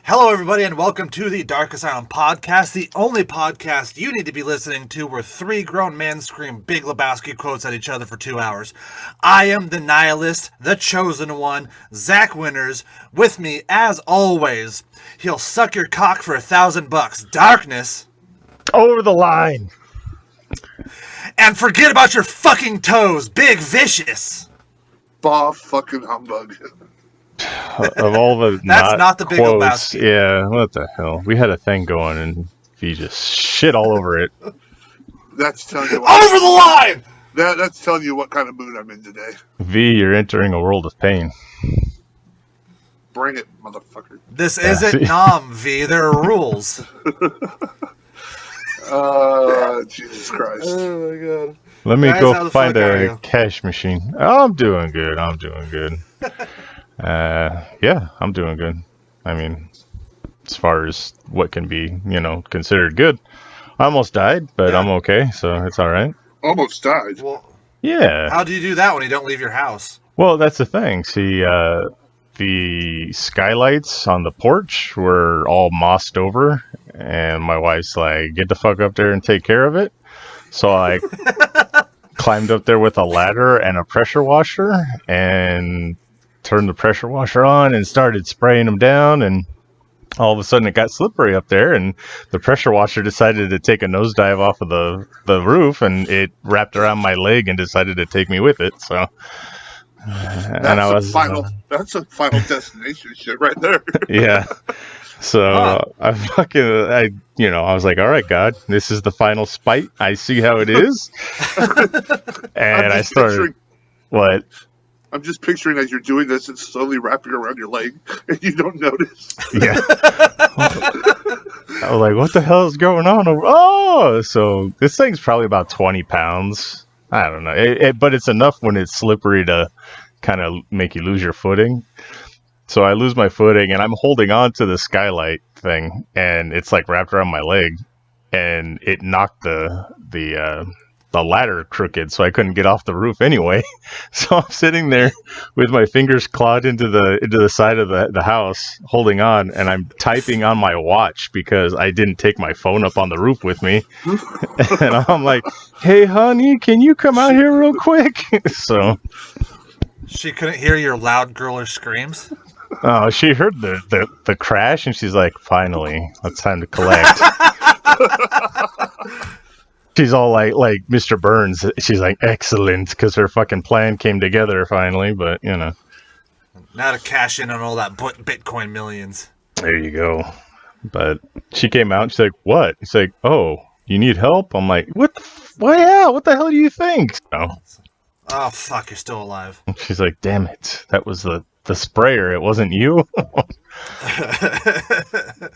Hello, everybody, and welcome to the Dark Asylum podcast, the only podcast you need to be listening to where three grown men scream Big Lebowski quotes at each other for 2 hours. I am the nihilist, the chosen one, Zack Winters. With me, as always, he'll suck your cock for $1,000. Darkness. Over the line. And forget about your fucking toes, Big Vicious. Bah fucking humbug. Of all the That's not the Big quotes, Lebowski. yeah, what the hell? We had a thing going and he just shit all over it. That's telling you what, Over the line! that's telling you what kind of mood I'm in today. V, you're entering a world of pain. Bring it, motherfucker. This isn't Nom, V. There are rules. Jesus Christ. Oh, my God. Let me Guys, how go the find fuck are a you? cash machine. Oh, I'm doing good. Yeah, I'm doing good. I mean, as far as what can be, considered good. I almost died, but Yeah. I'm okay, so it's all right. Almost died. Well, Yeah. how do you do that when you don't leave your house? Well, that's the thing. See, the skylights on the porch were all mossed over, and my wife's like, get the fuck up there and take care of it. So I climbed up there with a ladder and a pressure washer and turned the pressure washer on and started spraying them down, and all of a sudden it got slippery up there, and the pressure washer decided to take a nosedive off of the roof, and it wrapped around my leg and decided to take me with it. So That's a final destination shit right there. yeah. So I was like, all right, God, this is the final spite. I see how it is. And I started, what? I'm just picturing as you're doing this, it's slowly wrapping around your leg, and you don't notice. Yeah. I was like, what the hell is going on? Oh, so this thing's probably about 20 pounds. I don't know. But it's enough when it's slippery to kind of make you lose your footing. So I lose my footing, and I'm holding on to the skylight thing, and it's like wrapped around my leg, and it knocked the ladder crooked, so I couldn't get off the roof anyway. So I'm sitting there with my fingers clawed into the side of the house, holding on, and I'm typing on my watch because I didn't take my phone up on the roof with me. And I'm like, hey, honey, can you come out here real quick? So She couldn't hear your loud girlish screams? oh, she heard the crash, and she's like, finally, it's time to collect. She's all like Mr. Burns. She's like, excellent, because her fucking plan came together finally, but, Now to cash in on all that Bitcoin millions. there you go. But she came out, and she's like, what? She's like, oh, you need help? I'm like, what the hell do you think? So Oh, fuck, you're still alive. she's like, damn it, that was the sprayer, it wasn't you.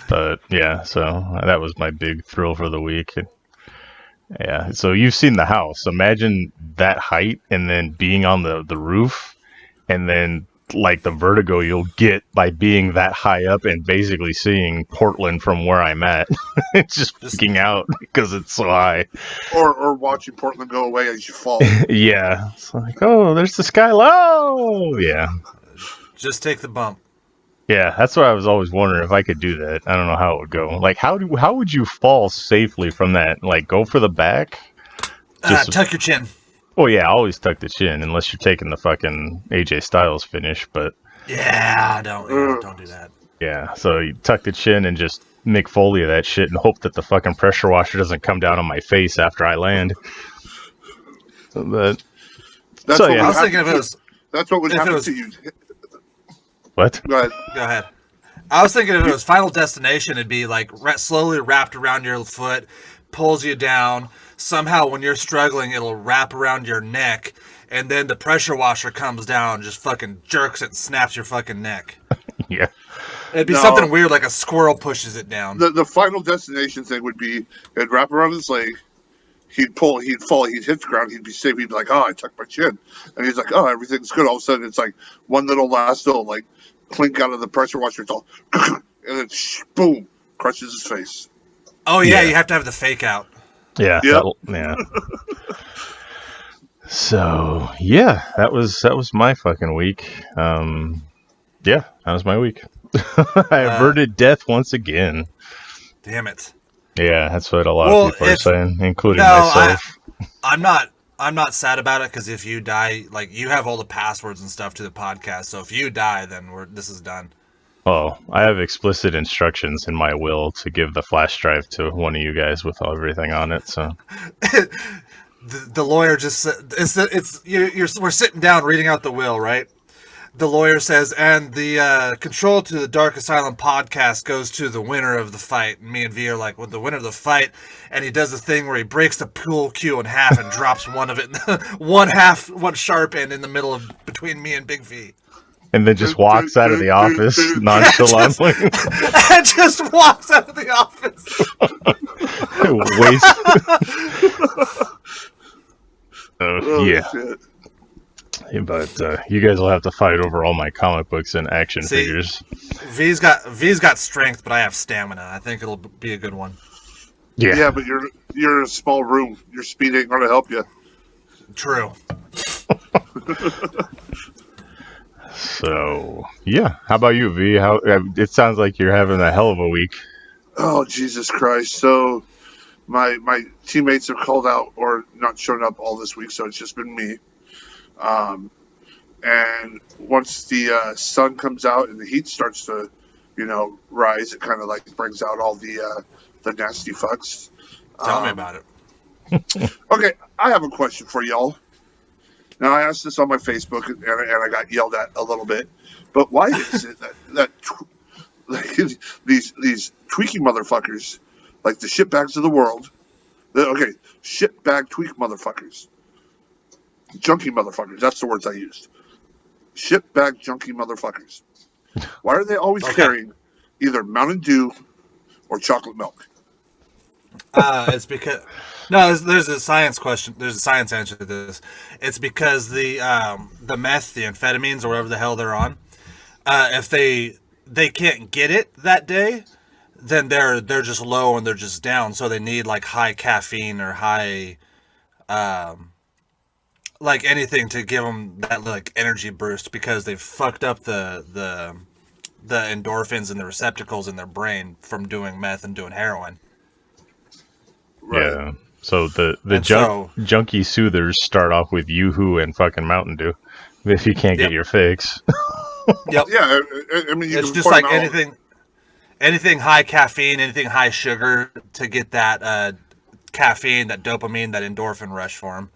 But yeah, so that was my big thrill for the week. Yeah, so you've seen the house. Imagine that height and then being on the roof, and then like the vertigo you'll get by being that high up and basically seeing Portland from where I'm at. It's just freaking out because it's so high. Or watching Portland go away as you fall. Yeah, it's like, oh, there's the skyline. Oh, yeah. Just take the bump. Yeah, that's what I was always wondering if I could do that. I don't know how it would go. Like, how would you fall safely from that? Like, go for the back? Tuck your chin. Oh yeah, I always tuck the chin unless you're taking the fucking AJ Styles finish. But Yeah, don't do that. yeah, so you tuck the chin and just Mick Foley of that shit and hope that the fucking pressure washer doesn't come down on my face after I land. So that. That's So, what yeah. I would was thinking happen if it was... That's what would if it happen was- to you. What? Go ahead. Go ahead. I was thinking if it was Final Destination, it'd be like slowly wrapped around your foot, pulls you down. Somehow, when you're struggling, it'll wrap around your neck, and then the pressure washer comes down and just fucking jerks it and snaps your fucking neck. Yeah. It'd be No. something weird, like a squirrel pushes it down. The Final Destination thing would be, it'd wrap around his leg, he'd fall, he'd hit the ground, he'd be safe, he'd be like, oh, I tucked my chin. And he's like, oh, everything's good. All of a sudden, it's like one little last little, like, clink out of the pressure washer, it's all, and then, boom, crushes his face. Oh, yeah, Yeah. you have to have the fake out. Yeah. Yep. Yeah. So yeah, that was my fucking week. Yeah, that was my week. I averted death once again. Damn it. Yeah, that's what a lot of people are saying, including myself. I'm not sad about it because if you die, like you have all the passwords and stuff to the podcast. So if you die, then this is done. Oh, I have explicit instructions in my will to give the flash drive to one of you guys with everything on it. So the lawyer just said, we're sitting down reading out the will, right? The lawyer says, and the control to the Dark Asylum podcast goes to the winner of the fight. And me and V are like, well, the winner of the fight. And he does the thing where he breaks the pool cue in half and drops one of it, one sharp end in the middle of between me and Big V. And then just walks out of the office nonchalantly. And just walks out of the office. Yeah. Shit. But you guys will have to fight over all my comic books and action figures. V's got strength, but I have stamina. I think it'll be a good one. Yeah, but you're in a small room. Your speed ain't gonna help you. True. So yeah, how about you, V? It sounds like you're having a hell of a week. Oh Jesus Christ! So my teammates have called out or not shown up all this week, so it's just been me. And once the sun comes out and the heat starts to, rise, it kind of like brings out all the nasty fucks. Tell me about it. Okay, I have a question for y'all. Now, I asked this on my Facebook, and I got yelled at a little bit. But why is it that these tweaky motherfuckers, like the shitbags of the world, shitbag tweak motherfuckers, junkie motherfuckers, that's the words I used. Shitbag junkie motherfuckers. Why are they always carrying either Mountain Dew or chocolate milk? It's because there's a science question. There's a science answer to this. It's because the meth, the amphetamines, or whatever the hell they're on, if they can't get it that day, then they're just low and they're just down. So they need like high caffeine or high, like anything to give them that like energy boost because they've fucked up the endorphins and the receptacles in their brain from doing meth and doing heroin. Right. Yeah. So the junkie soothers start off with Yoohoo and fucking Mountain Dew if you can't get your fix. Yep. Yeah. I mean, it's just like anything high caffeine, anything high sugar to get that caffeine, that dopamine, that endorphin rush for them.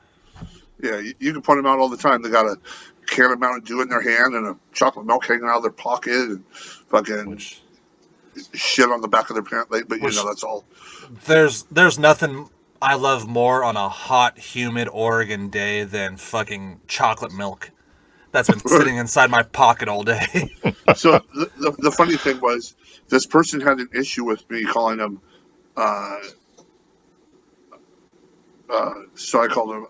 Yeah, you can point them out all the time. They got a can of Mountain Dew in their hand and a chocolate milk hanging out of their pocket and fucking shit on the back of their pant leg, but that's all. There's nothing I love more on a hot, humid Oregon day than fucking chocolate milk that's been sitting inside my pocket all day. So the funny thing was, this person had an issue with me calling them, so I called them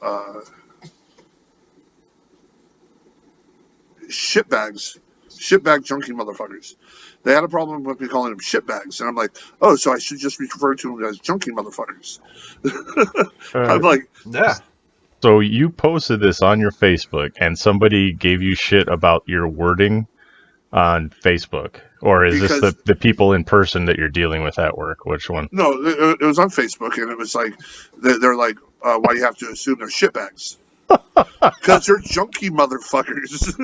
shitbag junkie motherfuckers. They had a problem with me calling them shitbags, and I'm like, oh, so I should just refer to them as junkie motherfuckers. I'm like, yeah. So you posted this on your Facebook, and somebody gave you shit about your wording on Facebook, or is this the people in person that you're dealing with at work? Which one? No, it was on Facebook, and it was like they're like, why do you have to assume they're shitbags? Because they're junkie motherfuckers.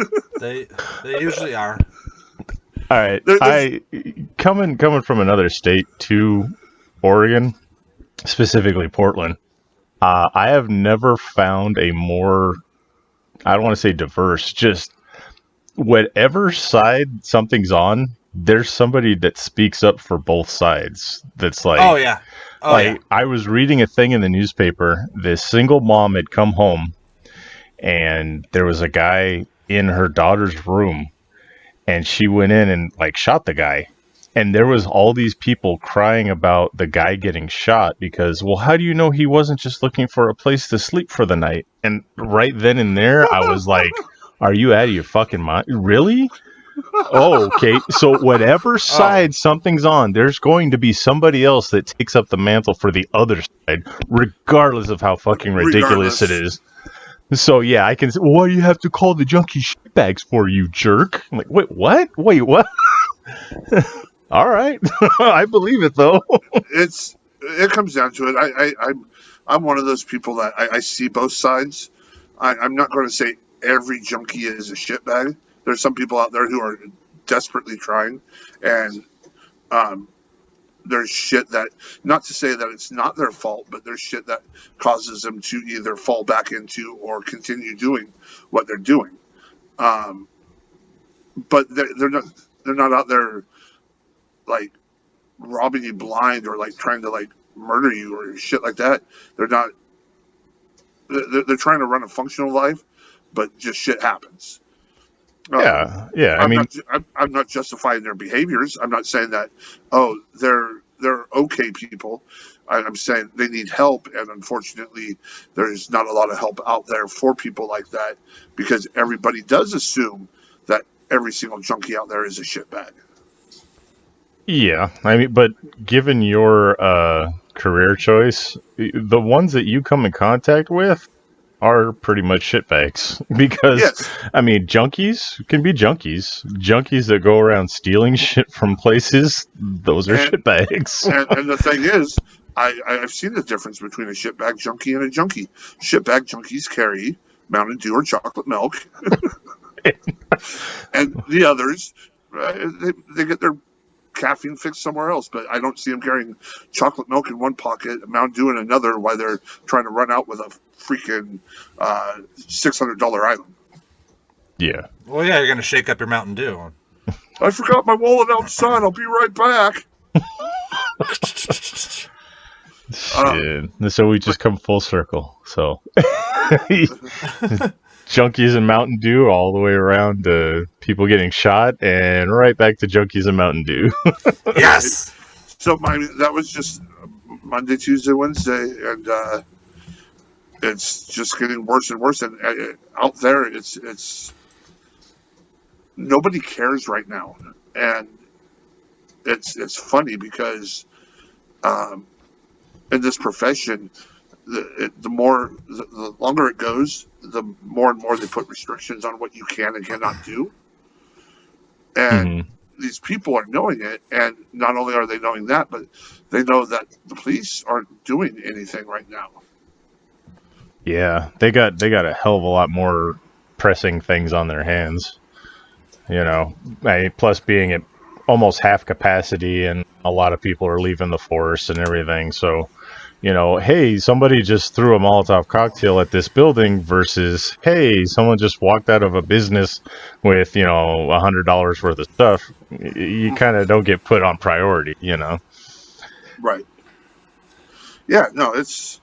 They usually are. All right, I coming from another state to Oregon, specifically Portland. I have never found a more, I don't want to say diverse, just whatever side something's on, there's somebody that speaks up for both sides. That's like, oh yeah, I was reading a thing in the newspaper. This single mom had come home, and there was a guy in her daughter's room. And she went in and like shot the guy. And there was all these people crying about the guy getting shot because, well, how do you know he wasn't just looking for a place to sleep for the night? And right then and there, I was like, are you out of your fucking mind? Really? Oh, okay. So whatever side something's on, there's going to be somebody else that takes up the mantle for the other side, regardless of how fucking ridiculous it is. So, yeah, I can say, why do you have to call the junkie shitbags for, you jerk? I'm like, wait, what? All right. I believe it, though. It comes down to it. I'm one of those people that I see both sides. I'm not going to say every junkie is a shitbag. There's some people out there who are desperately trying, and there's shit that, not to say that it's not their fault, but there's shit that causes them to either fall back into or continue doing what they're doing. But they're not out there like robbing you blind or like trying to like murder you or shit like that. They're not. They're trying to run a functional life, but just shit happens. Yeah. I'm not justifying their behaviors. I'm not saying that. Oh, they're okay people. I'm saying they need help, and unfortunately, there's not a lot of help out there for people like that because everybody does assume that every single junkie out there is a shitbag. Yeah. I mean, but given your career choice, the ones that you come in contact with are pretty much shitbags because Yes. I mean junkies can be junkies that go around stealing shit from places, those are shitbags. And the thing is, I've seen the difference between a shitbag junkie and a junkie. Shitbag junkies carry Mountain Dew or chocolate milk, and the others they get their caffeine fix somewhere else, but I don't see them carrying chocolate milk in one pocket, Mountain Dew in another, while they're trying to run out with a freaking $600 item. Yeah. Well, yeah, you're gonna shake up your Mountain Dew. I forgot my wallet outside. I'll be right back. Shit. So we just come full circle. So junkies and Mountain Dew all the way around to people getting shot and right back to junkies and Mountain Dew. Yes. So that was just Monday, Tuesday, Wednesday, and it's just getting worse and worse. And out there, it's nobody cares right now, and it's funny because in this profession, the longer it goes, the more and more they put restrictions on what you can and cannot do. And these people are knowing it, and not only are they knowing that, but they know that the police aren't doing anything right now. Yeah, they got a hell of a lot more pressing things on their hands. You know, plus being at almost half capacity, and a lot of people are leaving the force and everything. So, you know, hey, somebody just threw a Molotov cocktail at this building versus, hey, someone just walked out of a business with, you know, $100 worth of stuff. You kind of don't get put on priority, you know? Right. Yeah, no, it's...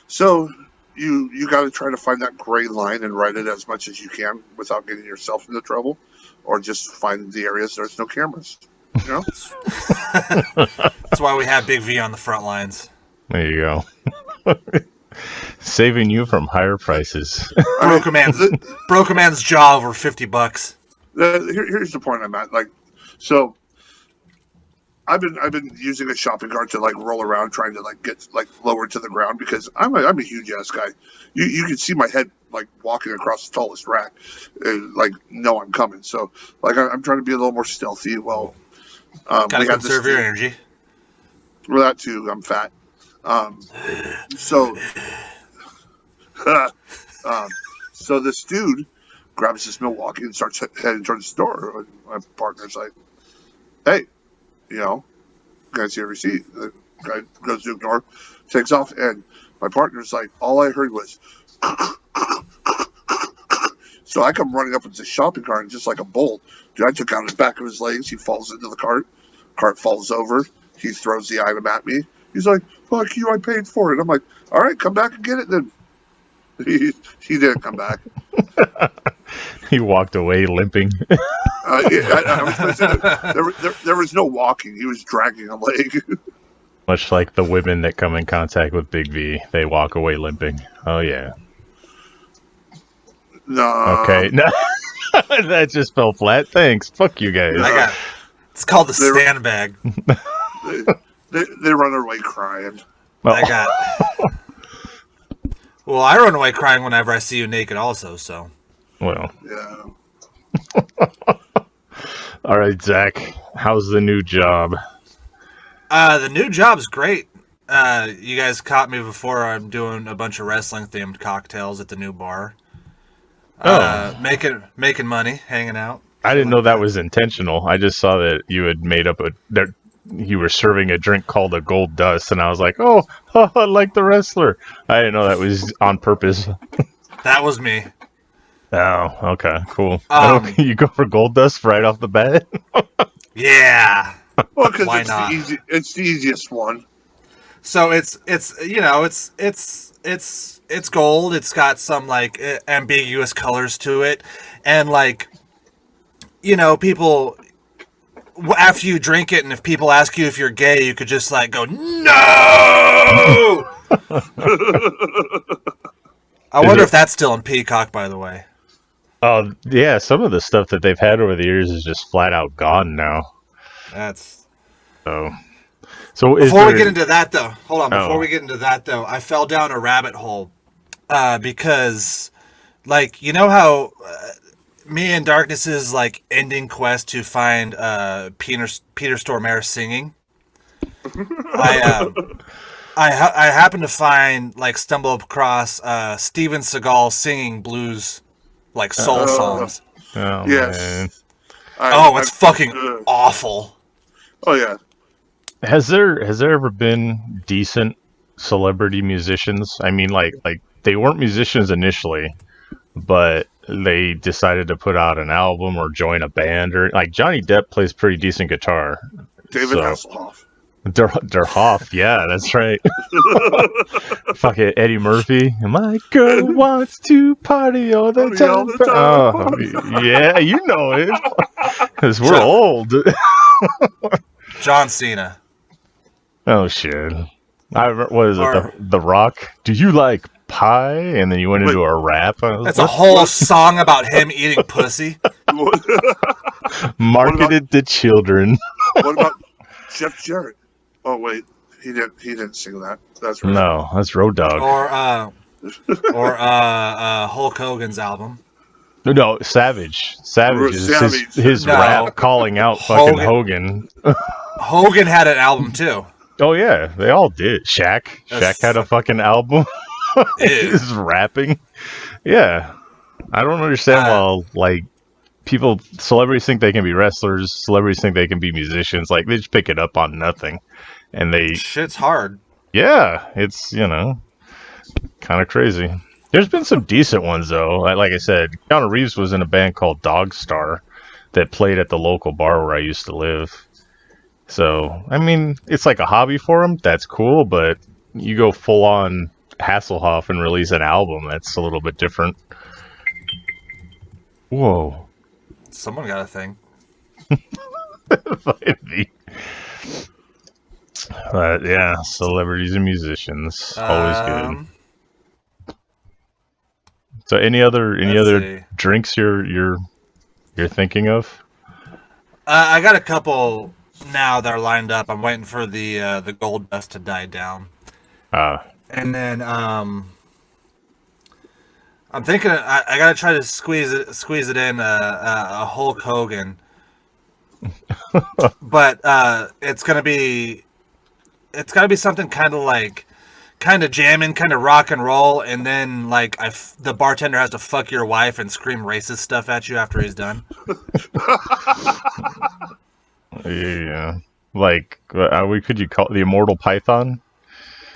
So, you got to try to find that gray line and write it as much as you can without getting yourself into trouble, or just find the areas there's no cameras, you know? That's why we have Big V on the front lines. There you go. Saving you from higher prices. Broke a man's jaw over $50. Here's the point I'm at. Like, so I've been using a shopping cart to like roll around, trying to like get like lower to the ground because I'm a huge ass guy. You can see my head like walking across the tallest rack, like know I'm coming. So like I'm trying to be a little more stealthy. Well, gotta conserve your energy. Well, that too. I'm fat. So this dude grabs this Milwaukee and starts heading towards the store. My partner's like, "Hey, you know, guys, see a receipt?" The guy goes to ignore, takes off, and my partner's like, all I heard was. So I come running up with the shopping cart, and just like a bolt, dude, I took out his back of his legs. He falls into the cart. Cart falls over. He throws the item at me. He's like, "Fuck you! I paid for it." I'm like, "All right, come back and get it then." He didn't come back. He walked away limping. I was going to say there was no walking. He was dragging a leg. Much like the women that come in contact with Big V, they walk away limping. Oh yeah. No. Okay. No. That just fell flat. Thanks. Fuck you guys. It's called the sandbag. They run away crying. Oh. Well, I run away crying whenever I see you naked also, so. Well. Yeah. All right, Zach. How's the new job? The new job's great. You guys caught me before. I'm doing a bunch of wrestling themed cocktails at the new bar. Making money, hanging out. I didn't know that was intentional. I just saw that you had made up that you were serving a drink called a Gold Dust, and I was like, oh, like the wrestler. I didn't know that was on purpose. That was me. Oh, okay, cool. You go for Gold Dust right off the bat? Yeah. Well, because Why not? It's the easiest one. So it's gold. It's got some like ambiguous colors to it, and like, people after you drink it, and if people ask you if you're gay, you could just like go no. I wonder if that's still in Peacock, by the way. Oh, yeah, some of the stuff that they've had over the years is just flat out gone now. That's so. Before we get into that, though, hold on. Before we get into that, though, I fell down a rabbit hole because, like, how me and Darkness's like ending quest to find Peter Stormare singing. I happened to find, like, stumble across Steven Seagal singing blues, like soul songs. Oh, yes. Man. It's fucking awful. Oh yeah. Has there ever been decent celebrity musicians? I mean, like they weren't musicians initially, but they decided to put out an album or join a band, or like Johnny Depp plays pretty decent guitar. David Hasselhoff. Der Hoff, yeah, that's right. Fucking Eddie Murphy. My girl wants to party all the time. Oh, yeah, you know it. Because we're old. John Cena. Oh, shit. What is it? The Rock? Do you like pie? And then you went into a rap? That's a whole song about him eating pussy. Marketed to children. What about Jeff Jarrett? Oh wait, he didn't sing that. That's right. No, that's Road Dogg. Or Hulk Hogan's album. No, Savage. Savage is his rap calling out fucking Hogan. Hogan had an album too. Oh yeah, they all did. Shaq had a fucking album. He's rapping. Yeah, I don't understand why like celebrities think they can be wrestlers. Celebrities think they can be musicians. Like they just pick it up on nothing, and shit's hard. Yeah, it's kind of crazy. There's been some decent ones though. Like I said, Keanu Reeves was in a band called Dog Star that played at the local bar where I used to live. So I mean, it's like a hobby for him. That's cool, but you go full on Hasselhoff and release an album. That's a little bit different. Whoa. Someone got a thing. But yeah, celebrities and musicians, always good. So any other drinks you're thinking of? I got a couple now that are lined up. I'm waiting for the Gold Dust to die down. And then I'm thinking I gotta try to squeeze it in a Hulk Hogan, but it's gotta be something kind of jamming, kind of rock and roll, and then like the bartender has to fuck your wife and scream racist stuff at you after he's done. Yeah, like could you call it the Immortal Python?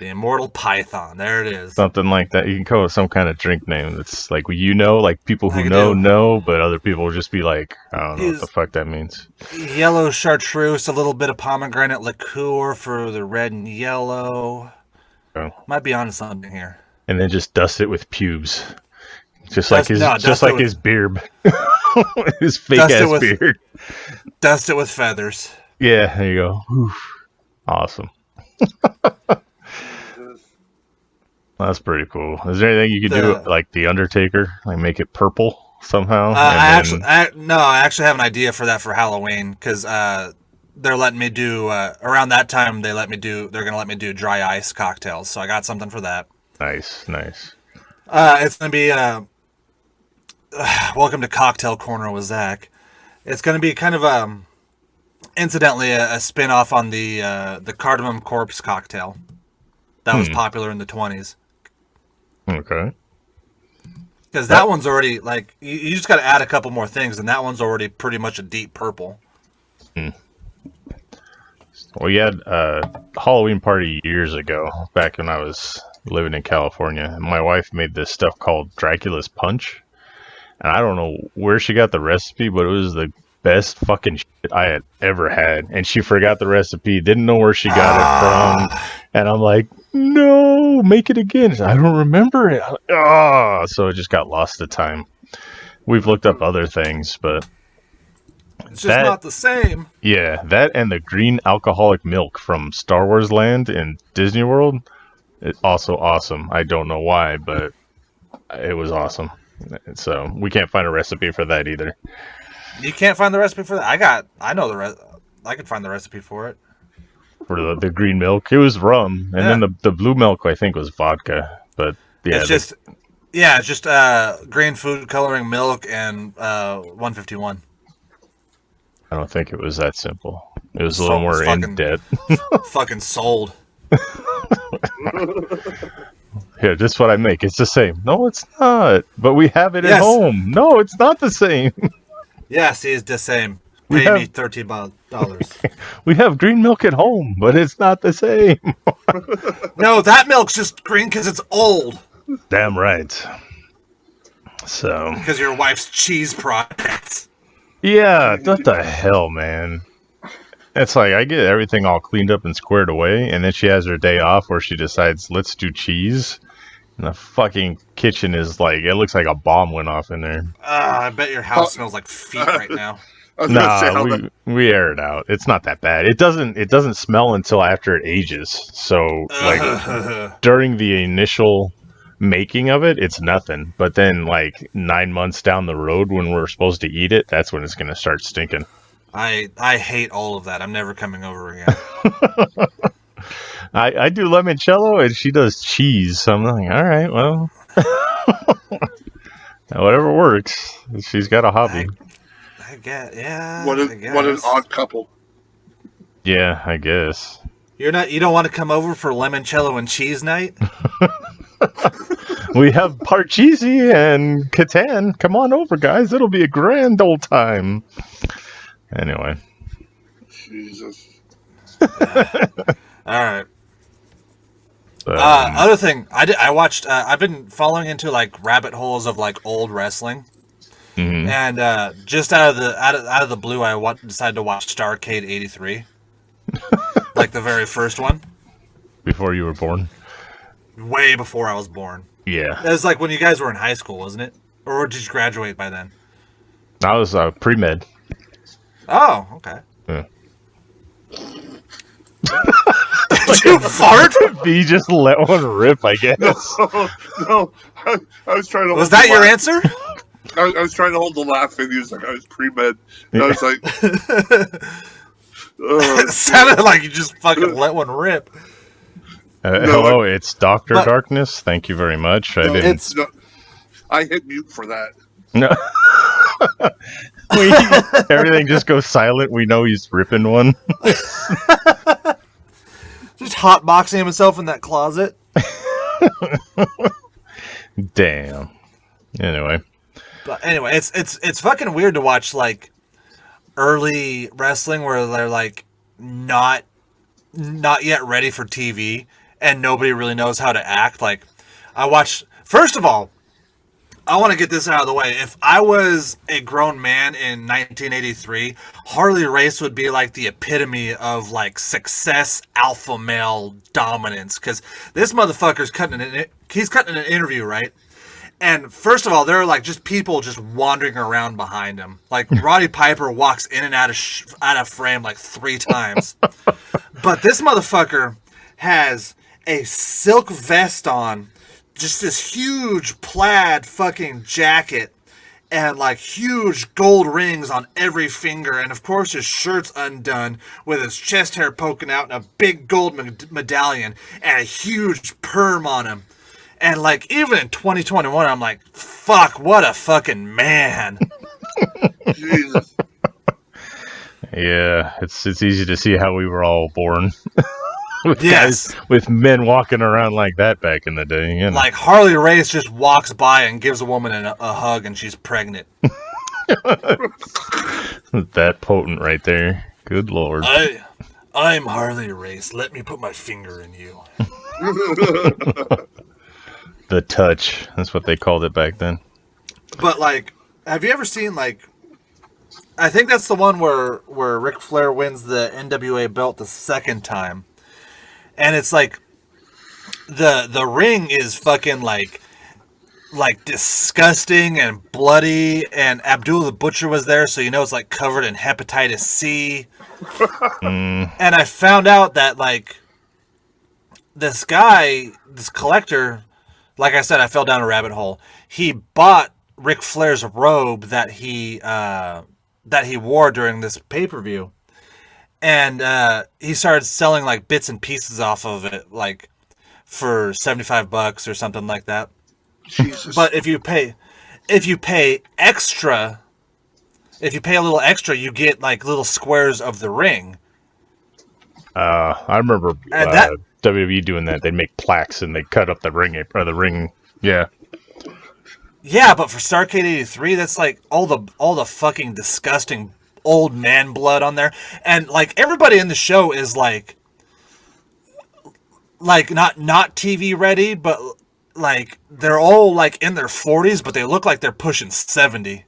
The Immortal Python. There it is. Something like that. You can call it some kind of drink name that's like, like people who know, but other people will just be like, I don't know what the fuck that means. Yellow chartreuse, a little bit of pomegranate liqueur for the red and yellow. Oh. Might be onto something here. And then just dust it with pubes. Just like his beard. His fake ass beard. Dust it with feathers. Yeah, there you go. Oof. Awesome. That's pretty cool. Is there anything you could do like the Undertaker, like make it purple somehow? I actually have an idea for that for Halloween because they're letting me do around that time. They're gonna let me do dry ice cocktails. So I got something for that. Nice. It's gonna be welcome to Cocktail Corner with Zack. It's gonna be kind of incidentally a spin-off on the cardamom corpse cocktail that was popular in the 20s. Okay. Because that one's already, like, you just got to add a couple more things, and that one's already pretty much a deep purple. Well, we had a Halloween party years ago, back when I was living in California, and my wife made this stuff called Dracula's Punch. And I don't know where she got the recipe, but it was the best fucking shit I had ever had. And she forgot the recipe, didn't know where she got it from. And I'm like, no, make it again. She's like, I don't remember it. So it just got lost to time. We've looked up other things, but it's just not the same. Yeah, that and the green alcoholic milk from Star Wars Land in Disney World is also awesome. I don't know why, but it was awesome. So we can't find a recipe for that either. You can't find the recipe for that? I could find the recipe for it. For the green milk, it was rum, and then the blue milk I think was vodka. But yeah, it's just green food coloring milk and 151. I don't think it was that simple. It was a little more in depth. Fucking sold. Here, this is what I make. It's the same. No, it's not. But we have it at home. No, it's not the same. Yes, it's the same. Pay me $13. We have green milk at home, but it's not the same. No, that milk's just green because it's old. Damn right. So. Because your wife's cheese products. Yeah, what the hell, man? It's like I get everything all cleaned up and squared away, and then she has her day off where she decides, let's do cheese. And the fucking kitchen is like, it looks like a bomb went off in there. I bet your house smells like feet right now. Nah, we air it out. It's not that bad. It doesn't smell until after it ages. So like during the initial making of it, it's nothing. But then like 9 months down the road when we're supposed to eat it, that's when it's gonna start stinking. I hate all of that. I'm never coming over again. I do limoncello and she does cheese. So I'm like, all right, well, whatever works. She's got a hobby. I get, yeah. What an odd couple. Yeah, I guess. You don't want to come over for limoncello and cheese night? We have Parcheesi and Catan. Come on over, guys. It'll be a grand old time. Anyway. Jesus. All right. Other thing, I watched. I've been falling into like rabbit holes of like old wrestling, and just out of the blue, I decided to watch Starrcade '83, like the very first one. Before you were born. Way before I was born. Yeah. It was like when you guys were in high school, wasn't it? Or did you graduate by then? I was pre-med. Oh, okay. Yeah. Did you fart? B just let one rip, I guess. No. I was trying to. Was that your answer? I was trying to hold the laugh in. He was like, I was pre-med. And I was like... It sounded like you just fucking let one rip. Hello, it's Dr. Darkness. Thank you very much. I hit mute for that. No. Everything just goes silent. We know he's ripping one. Just hotboxing himself in that closet. Damn. Anyway. But anyway, it's fucking weird to watch like early wrestling where they're like not yet ready for TV and nobody really knows how to act. Like I watched. First of all, I want to get this out of the way. If I was a grown man in 1983, Harley Race would be like the epitome of like success, alpha male dominance. Because this motherfucker's cutting an interview, right? And first of all, there are like just people just wandering around behind him. Like Roddy Piper walks in and out of frame like 3 times. But this motherfucker has a silk vest on, just this huge plaid fucking jacket, and like huge gold rings on every finger, and of course his shirt's undone with his chest hair poking out and a big gold medallion and a huge perm on him. And like even in 2021, I'm like, fuck, what a fucking man. Jesus. Yeah, it's easy to see how we were all born. With Yes. guys, with men walking around like that back in the day. You know. Like Harley Race just walks by and gives a woman a hug and she's pregnant. That potent right there. Good Lord. I'm Harley Race. Let me put my finger in you. The touch. That's what they called it back then. But like, have you ever seen like? I think that's the one where Ric Flair wins the NWA belt the second time, and it's like the ring is fucking like disgusting and bloody, and Abdullah the Butcher was there, so you know it's like covered in hepatitis C. And I found out that like this guy, this collector, like I said, I fell down a rabbit hole. He bought Ric Flair's robe that he wore during this pay-per-view, and he started selling like bits and pieces off of it, like for $75 or something like that. Jesus. But if you pay extra, if you pay a little extra, you get like little squares of the ring. I remember WWE doing that. They'd make plaques and they'd cut up the ring or the ring. Yeah. Yeah, but for Starrcade 83, that's like all the fucking disgusting old man blood on there, and like everybody in the show is like not TV ready, but like they're all like in their 40s, but they look like they're pushing 70.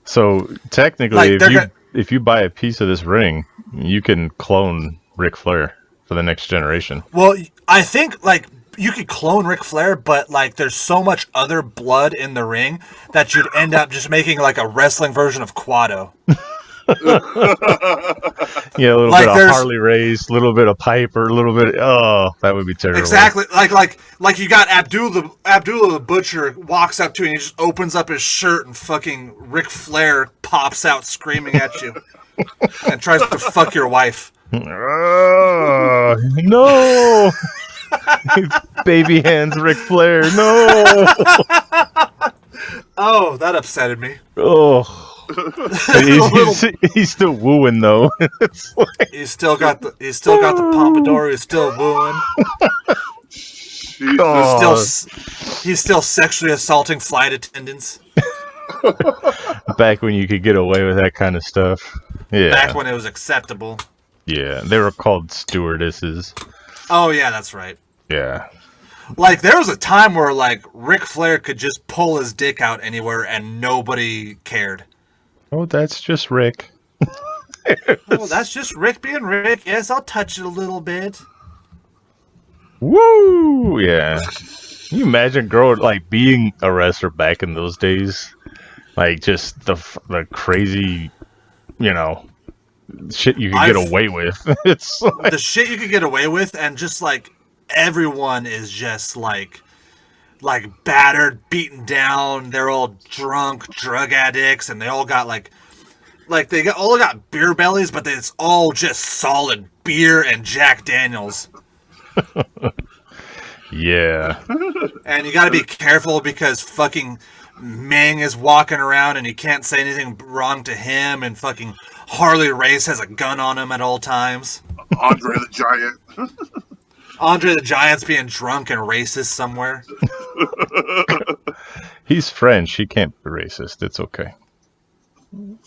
So technically, like if you buy a piece of this ring, you can clone Ric Flair for the next generation. Well, I think like you could clone Ric Flair, but like there's so much other blood in the ring that you'd end up just making like a wrestling version of Quado. Yeah, a little bit of Harley Race, a little bit of Piper, a little bit. Oh, that would be terrible. Exactly, like you got Abdullah the Butcher walks up to you and he just opens up his shirt and fucking Ric Flair pops out screaming at you and tries to fuck your wife. No. Baby hands Ric Flair, no. Oh, that upsetted me. Oh. He's still wooing though. It's like... He's still got the pompadour. He's still wooing. He's still sexually assaulting flight attendants. Back when you could get away with that kind of stuff. Yeah. Back when it was acceptable. Yeah, they were called stewardesses. Oh yeah, that's right. Yeah. Like there was a time where like Ric Flair could just pull his dick out anywhere and nobody cared. Oh, that's just Rick. Oh, that's just Rick being Rick. Yes, I'll touch it a little bit. Woo! Yeah. Can you imagine being a wrestler back in those days? Like just the crazy, shit you could get away with. It's like... the shit you could get away with, and just like everyone is just like battered, beaten down. They're all drunk, drug addicts, and they all got all got beer bellies, but it's all just solid beer and Jack Daniels. Yeah. And you got to be careful because fucking Ming is walking around and you can't say anything wrong to him, and fucking Harley Race has a gun on him at all times. Andre the Giant. Andre the Giant's being drunk and racist somewhere. He's French. He can't be racist. It's okay. Maybe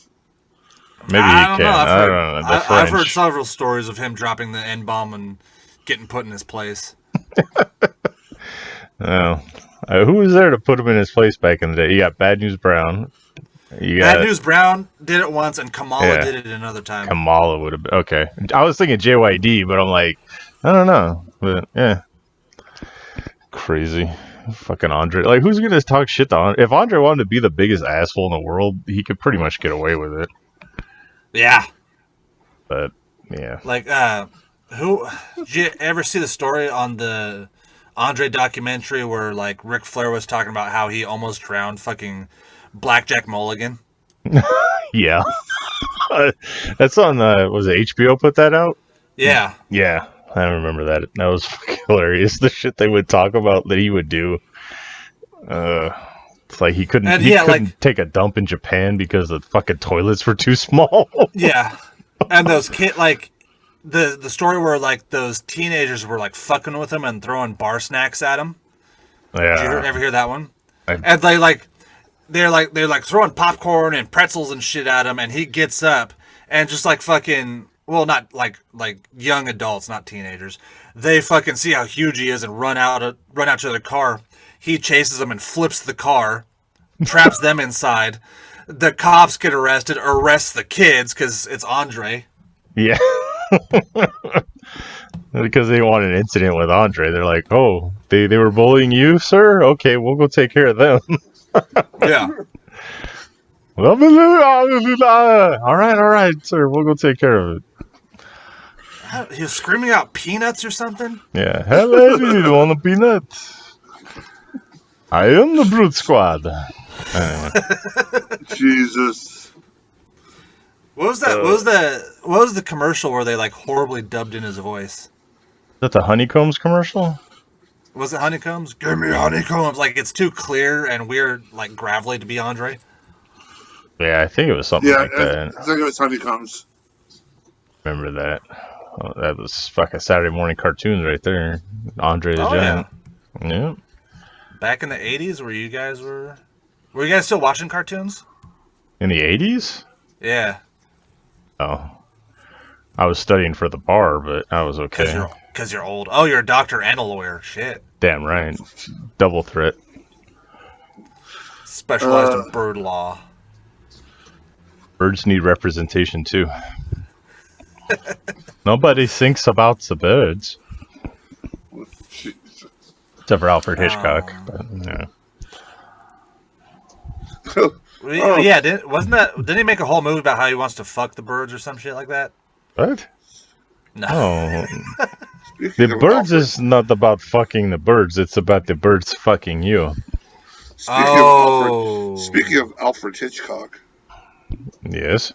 he can. I don't know. I've heard several stories of him dropping the N-bomb and getting put in his place. Oh. Who was there to put him in his place back in the day? You got Bad News Brown. Bad News Brown did it once, and Kamala did it another time. Kamala would have been... Okay. I was thinking JYD, but I'm like, I don't know. But, yeah. Crazy. Fucking Andre. Like, who's going to talk shit to Andre? If Andre wanted to be the biggest asshole in the world, he could pretty much get away with it. Yeah. But, yeah. Like, did you ever see the story on the Andre documentary where, like, Ric Flair was talking about how he almost drowned fucking Blackjack Mulligan? Yeah. That's on, was it HBO put that out? Yeah. Yeah. I remember that. That was fucking hilarious. The shit they would talk about that he would do. It's like he couldn't take a dump in Japan because the fucking toilets were too small. Yeah. And those the story where like those teenagers were like fucking with him and throwing bar snacks at him. Yeah. Did you ever hear that one? And they're throwing popcorn and pretzels and shit at him, and he gets up and just like fucking, well, not like young adults, not teenagers. They fucking see how huge he is and run out to their car. He chases them and flips the car, traps them inside. The cops get arrested, arrests the kids because it's Andre. Yeah. Because they want an incident with Andre. They're like, oh, they were bullying you, sir? Okay, we'll go take care of them. Yeah. All right, sir. We'll go take care of it. He was screaming out peanuts or something? Yeah. Hello, you want a peanut? I am the Brute Squad. Jesus. What was that? What was the commercial where they like horribly dubbed in his voice? Is that the Honeycombs commercial? Was it Honeycombs? Give me Honeycombs. Like it's too clear and weird, like gravelly to be Andre. Yeah, I think it was something like that. I think it was Honeycombs. Remember that? Oh, that was fucking Saturday morning cartoons right there. Andre the Giant. Yeah. Back in the 80s, were you guys still watching cartoons? In the 80s? Yeah. Oh. I was studying for the bar, but I was okay. Because you're old. Oh, you're a doctor and a lawyer. Shit. Damn right. Double threat. Specialized in bird law. Birds need representation, too. Nobody thinks about the birds. Except for Alfred Hitchcock. But, yeah. Yeah, didn't he make a whole movie about how he wants to fuck the birds or some shit like that? What? No. Oh. The birds is not about fucking the birds, it's about the birds fucking you. Speaking of Alfred Hitchcock. Yes.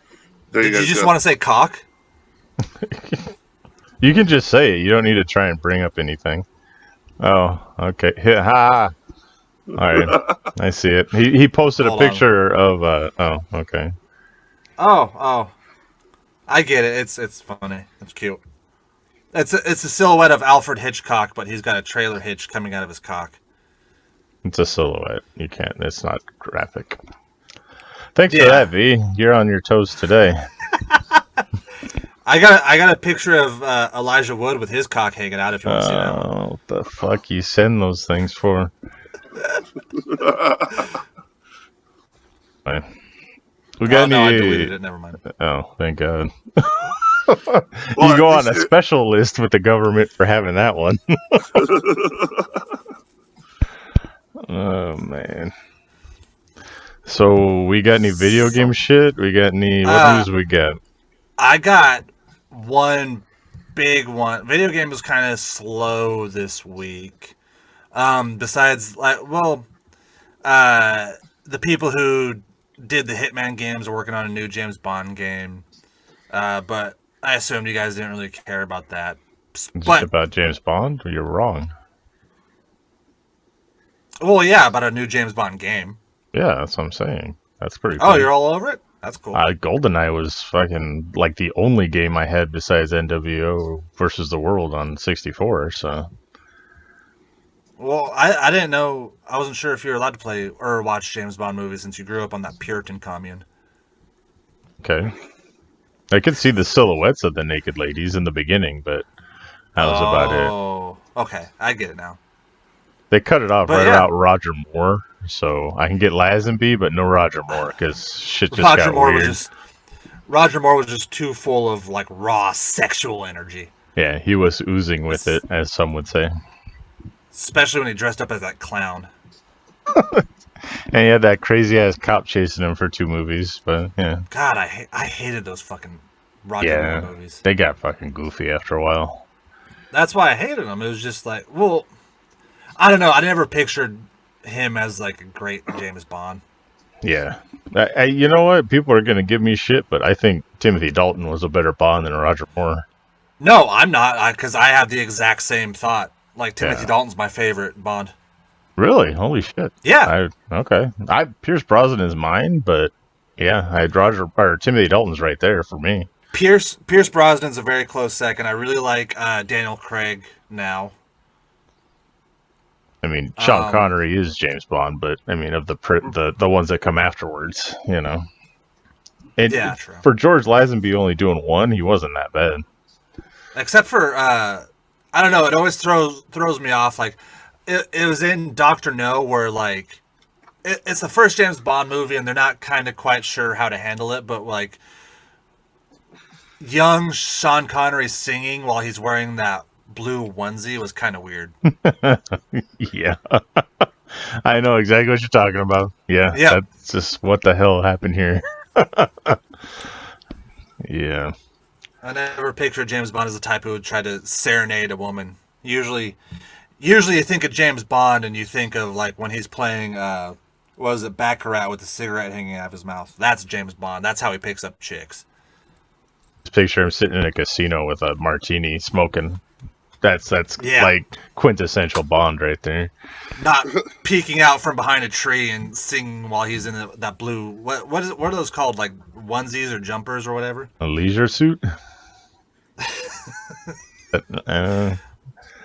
Did you just want to say cock? You can just say it. You don't need to try and bring up anything. Oh, okay. Ha! All right. I see it. He posted a picture of... oh, okay. Oh. I get it. It's funny. It's cute. It's a silhouette of Alfred Hitchcock, but he's got a trailer hitch coming out of his cock. It's a silhouette. You can't... It's not graphic. Thanks for that, V. You're on your toes today. I got a picture of Elijah Wood with his cock hanging out. If you want to see that one. Oh, what the fuck you send those things for? Right. We got any... No, I deleted it. Never mind. Oh, thank God. You go on a special list with the government for having that one. Oh man. So we got any video game shit? We got any? What news we got? I got one big one. Video game was kind of slow this week. Besides, the people who did the Hitman games are working on a new James Bond game. But I assumed you guys didn't really care about that. Just about James Bond? You're wrong. Well, yeah, about a new James Bond game. Yeah, that's what I'm saying. That's pretty cool. Oh, you're all over it? That's cool. GoldenEye was fucking like the only game I had besides NWO versus the World on 64, so... Well, I didn't know... I wasn't sure if you were allowed to play or watch James Bond movies since you grew up on that Puritan commune. Okay. I could see the silhouettes of the naked ladies in the beginning, but that was about it. Oh, okay. I get it now. They cut it off about Roger Moore, so I can get Lazenby, but no Roger Moore, because shit just got weird. Roger Moore was just too full of, like, raw sexual energy. Yeah, he was oozing with it, as some would say. Especially when he dressed up as that clown. And he had that crazy-ass cop chasing him for 2 movies, but, yeah. God, I hated those fucking Roger Moore movies. They got fucking goofy after a while. That's why I hated them. It was just like, well, I don't know. I never pictured him as, like, a great James Bond. Yeah. You know what? People are going to give me shit, but I think Timothy Dalton was a better Bond than Roger Moore. No, I'm not, because I have the exact same thought. Like, Timothy Dalton's my favorite Bond. Really? Holy shit. Yeah. Okay. Pierce Brosnan is mine, but yeah, I had Roger or Timothy Dalton's right there for me. Pierce Brosnan's a very close second. I really like Daniel Craig now. I mean, Sean Connery is James Bond, but I mean, of the ones that come afterwards, you know. And yeah, true. For George Lazenby only doing one, he wasn't that bad. Except for I don't know, it always throws me off. Like it was in Dr. No where like it's the first James Bond movie and they're not kind of quite sure how to handle it, but like young Sean Connery singing while he's wearing that blue onesie was kind of weird. Yeah. I know exactly what you're talking about. Yeah. That's just what the hell happened here. Yeah. I never pictured James Bond as the type who would try to serenade a woman. Usually you think of James Bond and you think of like when he's playing what was it, Baccarat with the cigarette hanging out of his mouth. That's James Bond. That's how he picks up chicks. Just picture him sitting in a casino with a martini smoking. That's like quintessential Bond right there. Not peeking out from behind a tree and singing while he's in that blue. What are those called? Like onesies or jumpers or whatever? A leisure suit?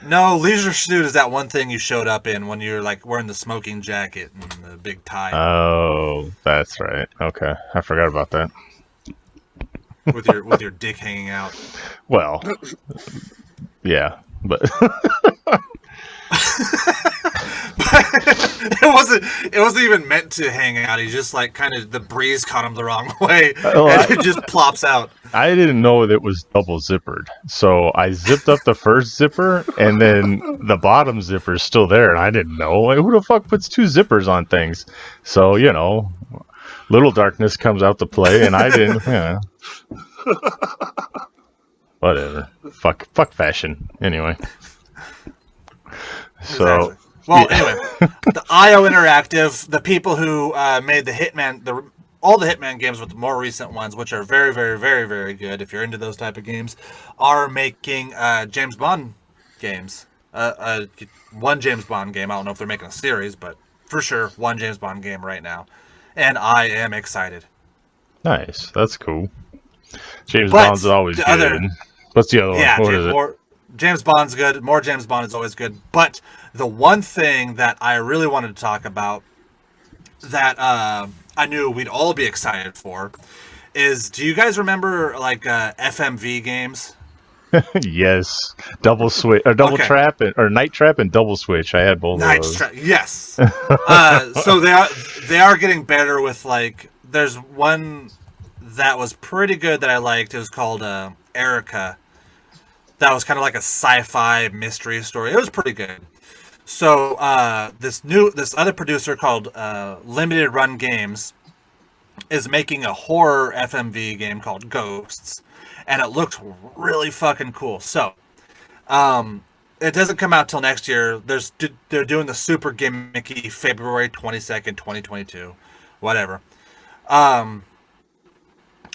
No, leisure suit is that one thing you showed up in when you're like wearing the smoking jacket and the big tie. Oh, that's right. Okay, I forgot about that. With your dick hanging out. Well, yeah, but it wasn't even meant to hang out. He just like kind of the breeze caught him the wrong way, and it just plops out. I didn't know that it was double zippered, so I zipped up the first zipper, and then the bottom zipper is still there, and I didn't know. Like, who the fuck puts two zippers on things? So you know, Little Darkness comes out to play, and I didn't. Yeah. Whatever. Fuck fashion. Anyway. So. Exactly. Well, anyway, the IO Interactive, the people who made the Hitman, all the Hitman games with the more recent ones, which are very, very, very, very good, if you're into those type of games, are making James Bond games. One James Bond game. I don't know if they're making a series, but for sure, one James Bond game right now. And I am excited. Nice. That's cool. James Bond's always good. What's the other one? What is it? James Bond's good. More James Bond is always good. But the one thing that I really wanted to talk about that I knew we'd all be excited for is, do you guys remember like FMV games? Yes. Double switch or double trap or night trap and double switch. I had both of those. Yes. So they are getting better with like, there's one that was pretty good that I liked. It was called Erica. That was kind of like a sci-fi mystery story. It was pretty good. So this other producer called Limited Run Games is making a horror FMV game called Ghosts, and it looks really fucking cool. So it doesn't come out till next year. They're doing the super gimmicky February 22nd, 2022, whatever.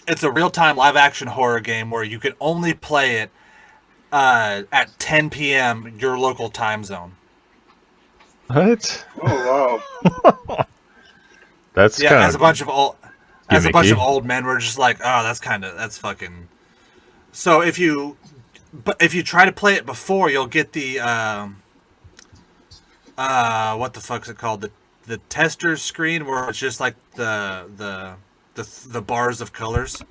It's a real-time live-action horror game where you can only play it at 10 p.m. your local time zone. What? Oh wow! That's kind of as a bunch of old men, we're just like, oh, that's fucking. So if you try to play it before, you'll get the what the fuck's it called, the tester screen where it's just like the bars of colors.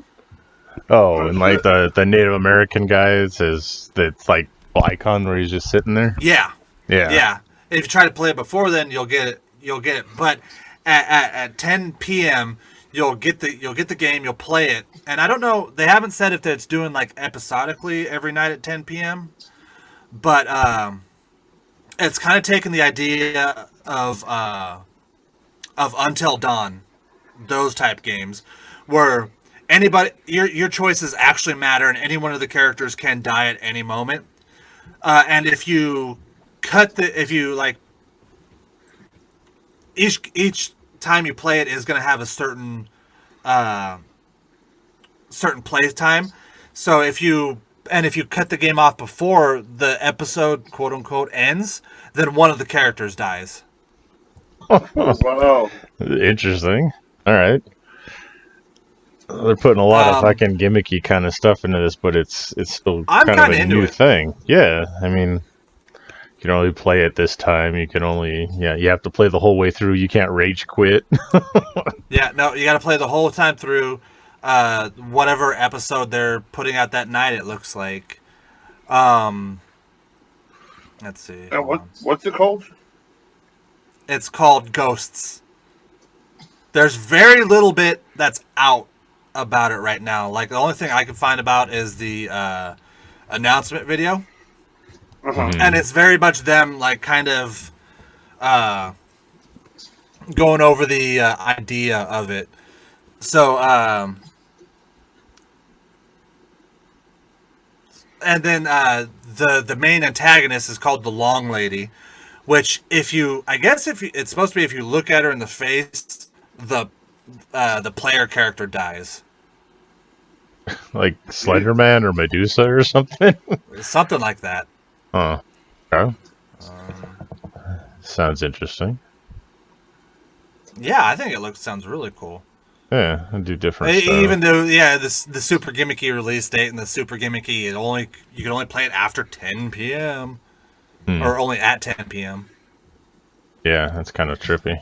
Oh, and like the Native American guy says that's like icon where he's just sitting there. Yeah. If you try to play it before then, you'll get it. But at 10 p.m. you'll get the game, you'll play it. And I don't know, they haven't said if it's doing like episodically every night at 10 p.m. But it's kind of taking the idea of Until Dawn, those type games, where your choices actually matter, and any one of the characters can die at any moment. And if you each time you play it is going to have a certain play time. So if you cut the game off before the episode, quote unquote, ends, then one of the characters dies. Wow. Interesting. All right. They're putting a lot of fucking gimmicky kind of stuff into this, but it's still I'm kind of kinda a into new it. thing. Yeah, I mean, you can only play it this time. You can only, you have to play the whole way through. You can't rage quit. Yeah, no, you got to play the whole time through. Whatever episode they're putting out that night, it looks like. Let's see. And Hold on. what's it called? It's called Ghosts. There's very little bit that's out about it right now. Like, the only thing I can find about is the announcement video. And it's very much them, like, kind of going over the idea of it. So, and then the main antagonist is called the Long Lady, which it's supposed to be if you look at her in the face, the player character dies. Like Slenderman or Medusa or something. Something like that. Huh. Okay. Sounds interesting. Yeah, I think it sounds really cool. Yeah, I do different stuff. Even though, the super gimmicky release date and the super gimmicky, you can only play it after 10 p.m. Or only at 10 p.m. Yeah, that's kind of trippy.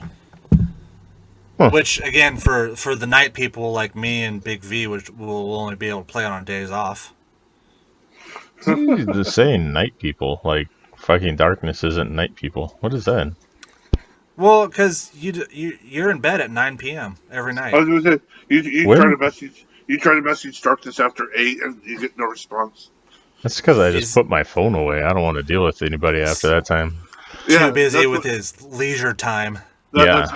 Which, again, for the night people like me and Big V, which will only be able to play on days off. Just saying night people, like fucking darkness isn't night people. What is that? Well, because you're in bed at 9 p.m. every night. I was going to say, you When? try to message darkness after 8 and you get no response. That's because I just put my phone away. I don't want to deal with anybody after that time. Too busy with his leisure time. That's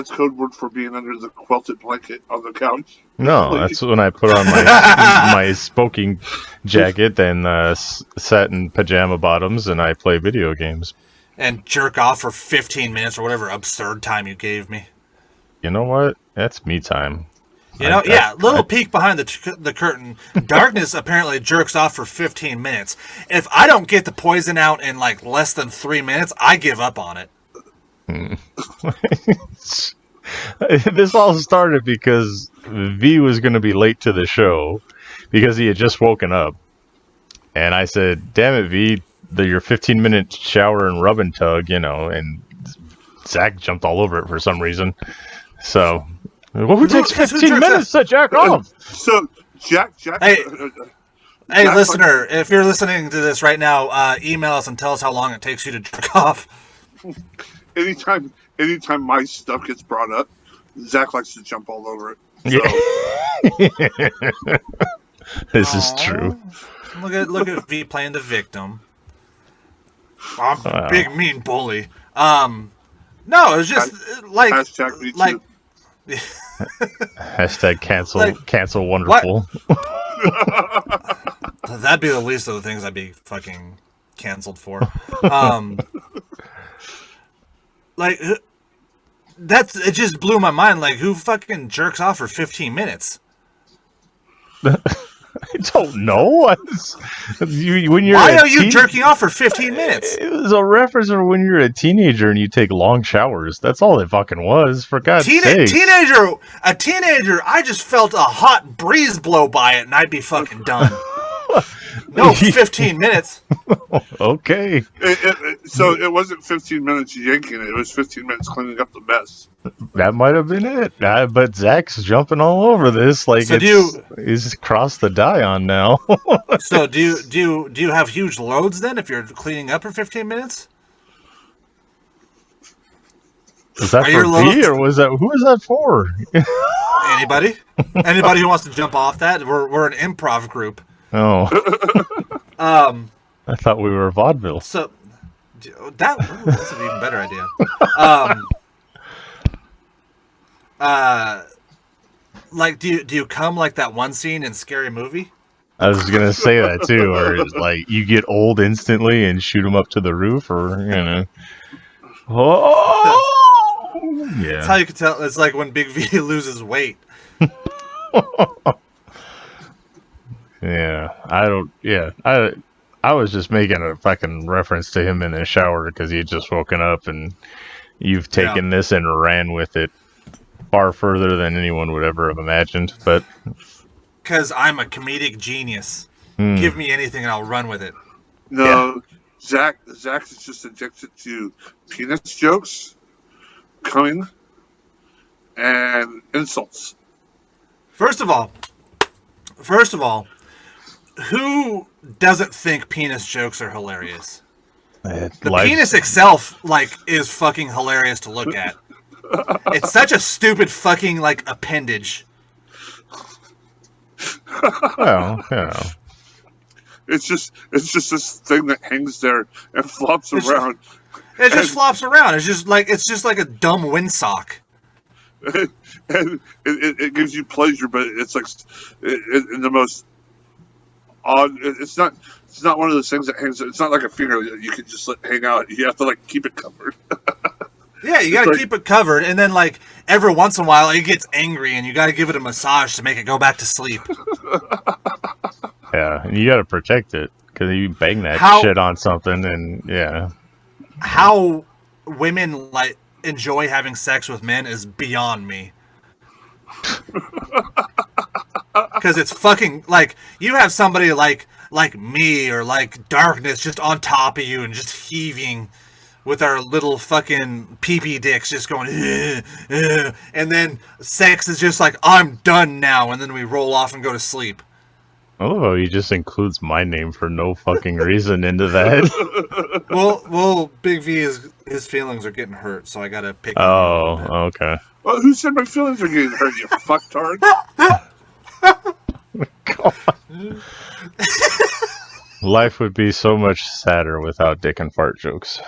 code word for being under the quilted blanket on the couch. No, that's when I put on my smoking jacket and satin pajama bottoms and I play video games. And jerk off for 15 minutes or whatever absurd time you gave me. You know what? That's me time. Little peek behind the curtain. Darkness apparently jerks off for 15 minutes. If I don't get the poison out in like less than 3 minutes, I give up on it. This all started because V was going to be late to the show because he had just woken up. And I said, damn it, V, your 15-minute shower and rub and tug, and Zack jumped all over it for some reason. So, who takes 15 minutes to jack off? So, Jack. Hey, listener, if you're listening to this right now, email us and tell us how long it takes you to jerk off. Anytime my stuff gets brought up, Zack likes to jump all over it. So. This is true. Look at V playing the victim. I'm a big mean bully. No, it was just like hashtag me like too. Hashtag cancel wonderful. That'd be the least of the things I'd be fucking canceled for. Like it just blew my mind. Like, who fucking jerks off for 15 minutes? I don't know. Why are you jerking off for 15 minutes? It was a reference for when you're a teenager and you take long showers. That's all it fucking was. For God's sake. A teenager. I just felt a hot breeze blow by it, and I'd be fucking done. No, 15 minutes. Okay. So it wasn't 15 minutes yanking it. It was 15 minutes cleaning up the mess. That might have been it. But Zach's jumping all over this. Like, so he's crossed the die on now. So do you have huge loads then if you're cleaning up for 15 minutes? Is that for me, or who was that for? Anybody who wants to jump off that? We're an improv group. Oh. I thought we were vaudeville. So that's an even better idea. Like, do you come like that one scene in Scary Movie? I was gonna say that too, or like you get old instantly and shoot them up to the roof, or Oh, yeah. That's how you can tell. It's like when Big V loses weight. Yeah, I was just making a fucking reference to him in the shower because he had just woken up and you've taken this and ran with it far further than anyone would ever have imagined. But because I'm a comedic genius. Give me anything and I'll run with it. No, Zack is just addicted to penis jokes, cunning, and insults. First of all, who doesn't think penis jokes are hilarious? The penis itself, is fucking hilarious to look at. It's such a stupid fucking, appendage. Well, yeah. It's just this thing that hangs there and flops around. It just flops around. It's just like a dumb windsock. And it gives you pleasure, but it's like in the most odd. It's not one of those things that hangs. It's not like a finger that you can just let hang out. You have to keep it covered. Yeah, you gotta keep it covered, and then every once in a while it gets angry, and you gotta give it a massage to make it go back to sleep. Yeah, and you gotta protect it because you bang that shit on something, and yeah. How women enjoy having sex with men is beyond me. Because it's fucking you have somebody like me or Darkness just on top of you and just heaving with our little fucking pee-pee dicks just going and then sex is just I'm done now, and then we roll off and go to sleep. Oh, he just includes my name for no fucking reason into that. well, Big V his feelings are getting hurt, so I gotta pick. Oh, okay. Well, who said my feelings are getting hurt? You fucktard. God. Life would be so much sadder without dick and fart jokes.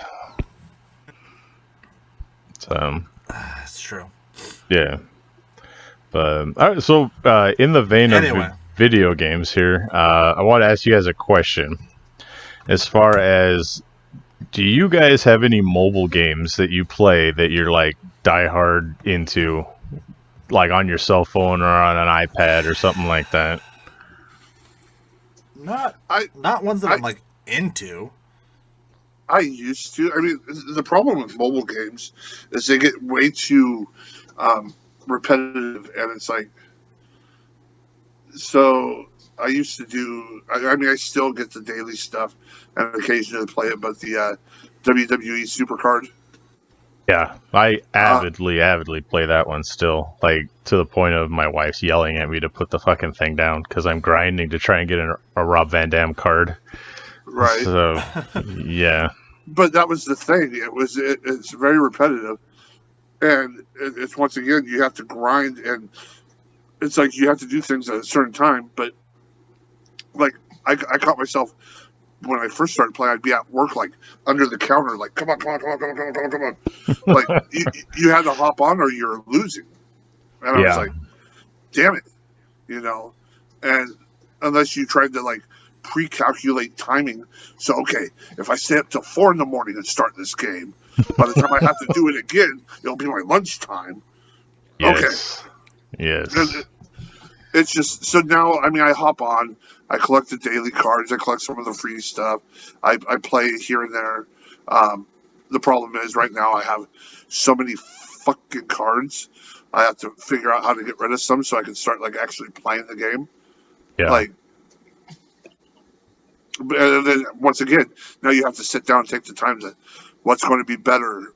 That's true. Yeah. But all right, so in the vein of video games here, I want to ask you guys a question. As far as, do you guys have any mobile games that you play that you're diehard into, on your cell phone or on an iPad or something like that? Not ones that I'm into. I used to. I mean, the problem with mobile games is they get way too repetitive, and it's so I used to do. I mean, I still get the daily stuff and occasionally play it, but the WWE Supercard. Yeah, I avidly play that one still, to the point of my wife's yelling at me to put the fucking thing down because I'm grinding to try and get a Rob Van Dam card. Right. So, yeah. But that was the thing. It's very repetitive, and it's once again you have to grind, and it's you have to do things at a certain time. But I caught myself when I first started playing. I'd be at work under the counter, come on. You had to hop on or you're losing, and I was damn it, and unless you tried to pre-calculate timing. So, okay, if I stay up till 4 a.m. and start this game, by the time I have to do it again, it'll be my lunchtime. Yes. Okay. Yes. And it's just, so now, I mean, I hop on, I collect the daily cards, I collect some of the free stuff, I play here and there. The problem is, right now, I have so many fucking cards, I have to figure out how to get rid of some so I can start, actually playing the game. Yeah. And then once again, now you have to sit down and take the time to what's going to be better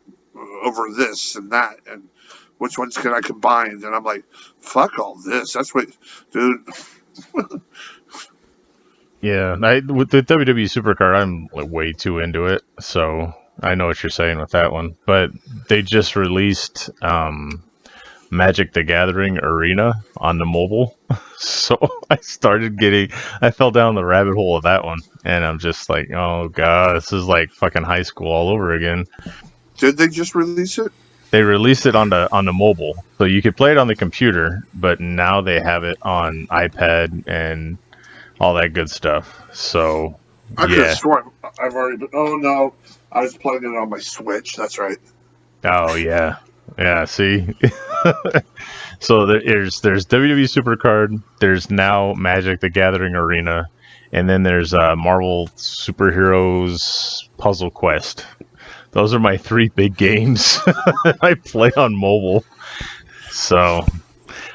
over this and that, and which ones can I combine? And I'm fuck all this. That's what, dude. Yeah, with the WWE Supercard, I'm way too into it, so I know what you're saying with that one. But they just released Magic the Gathering Arena on the mobile. So I fell down the rabbit hole of that one. And I'm just oh god, this is fucking high school all over again. Did they just release it? They released it on the mobile. So you could play it on the computer, but now they have it on iPad and all that good stuff. So I could have sworn I've already been, oh no, I was playing it on my Switch, that's right. Oh yeah. Yeah, see? So there's WWE Supercard, there's now Magic the Gathering Arena, and then there's Marvel Superheroes Puzzle Quest. Those are my 3 big games I play on mobile. So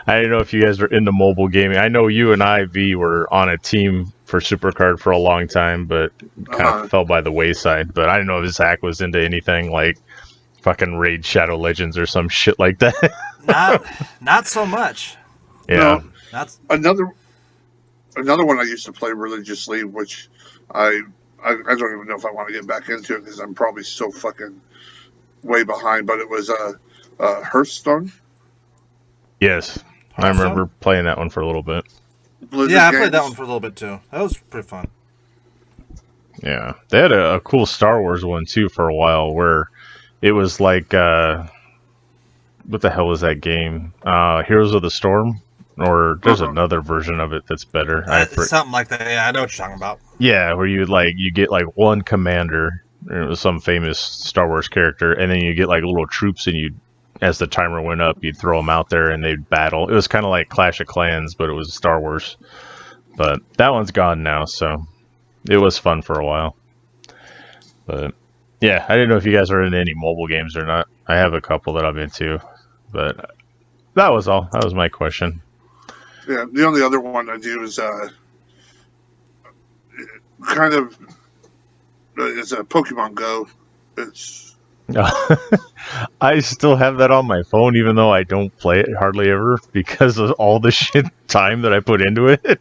I don't know if you guys are into mobile gaming. I know you and V were on a team for Supercard for a long time, but kind of fell by the wayside. But I don't know if Zack was into anything like fucking Raid Shadow Legends or some shit like that. Not so much. Yeah. No, That's another one I used to play religiously, which I don't even know if I want to get back into it because I'm probably so fucking way behind. But it was Hearthstone. Yes, I remember playing that one for a little bit. Blizzard I games. played that one for a little bit too. That was pretty fun. Yeah, they had a cool Star Wars one too for a while where it was like what the hell was that game? Heroes of the Storm, or there's another version of it that's better. Something like that. Yeah, I know what you're talking about. Yeah, where you get like one commander, or it was some famous Star Wars character, and then you get like little troops, and you, as the timer went up, you'd throw them out there and they'd battle. It was kind of like Clash of Clans, but it was Star Wars. But that one's gone now, so it was fun for a while. But yeah, I didn't know if you guys are into any mobile games or not. I have a couple that I'm into, but that was all. That was my question. Yeah, the only other one I do is kind of it's a Pokemon Go. It's I still have that on my phone, even though I don't play it hardly ever because of all the shit time that I put into it.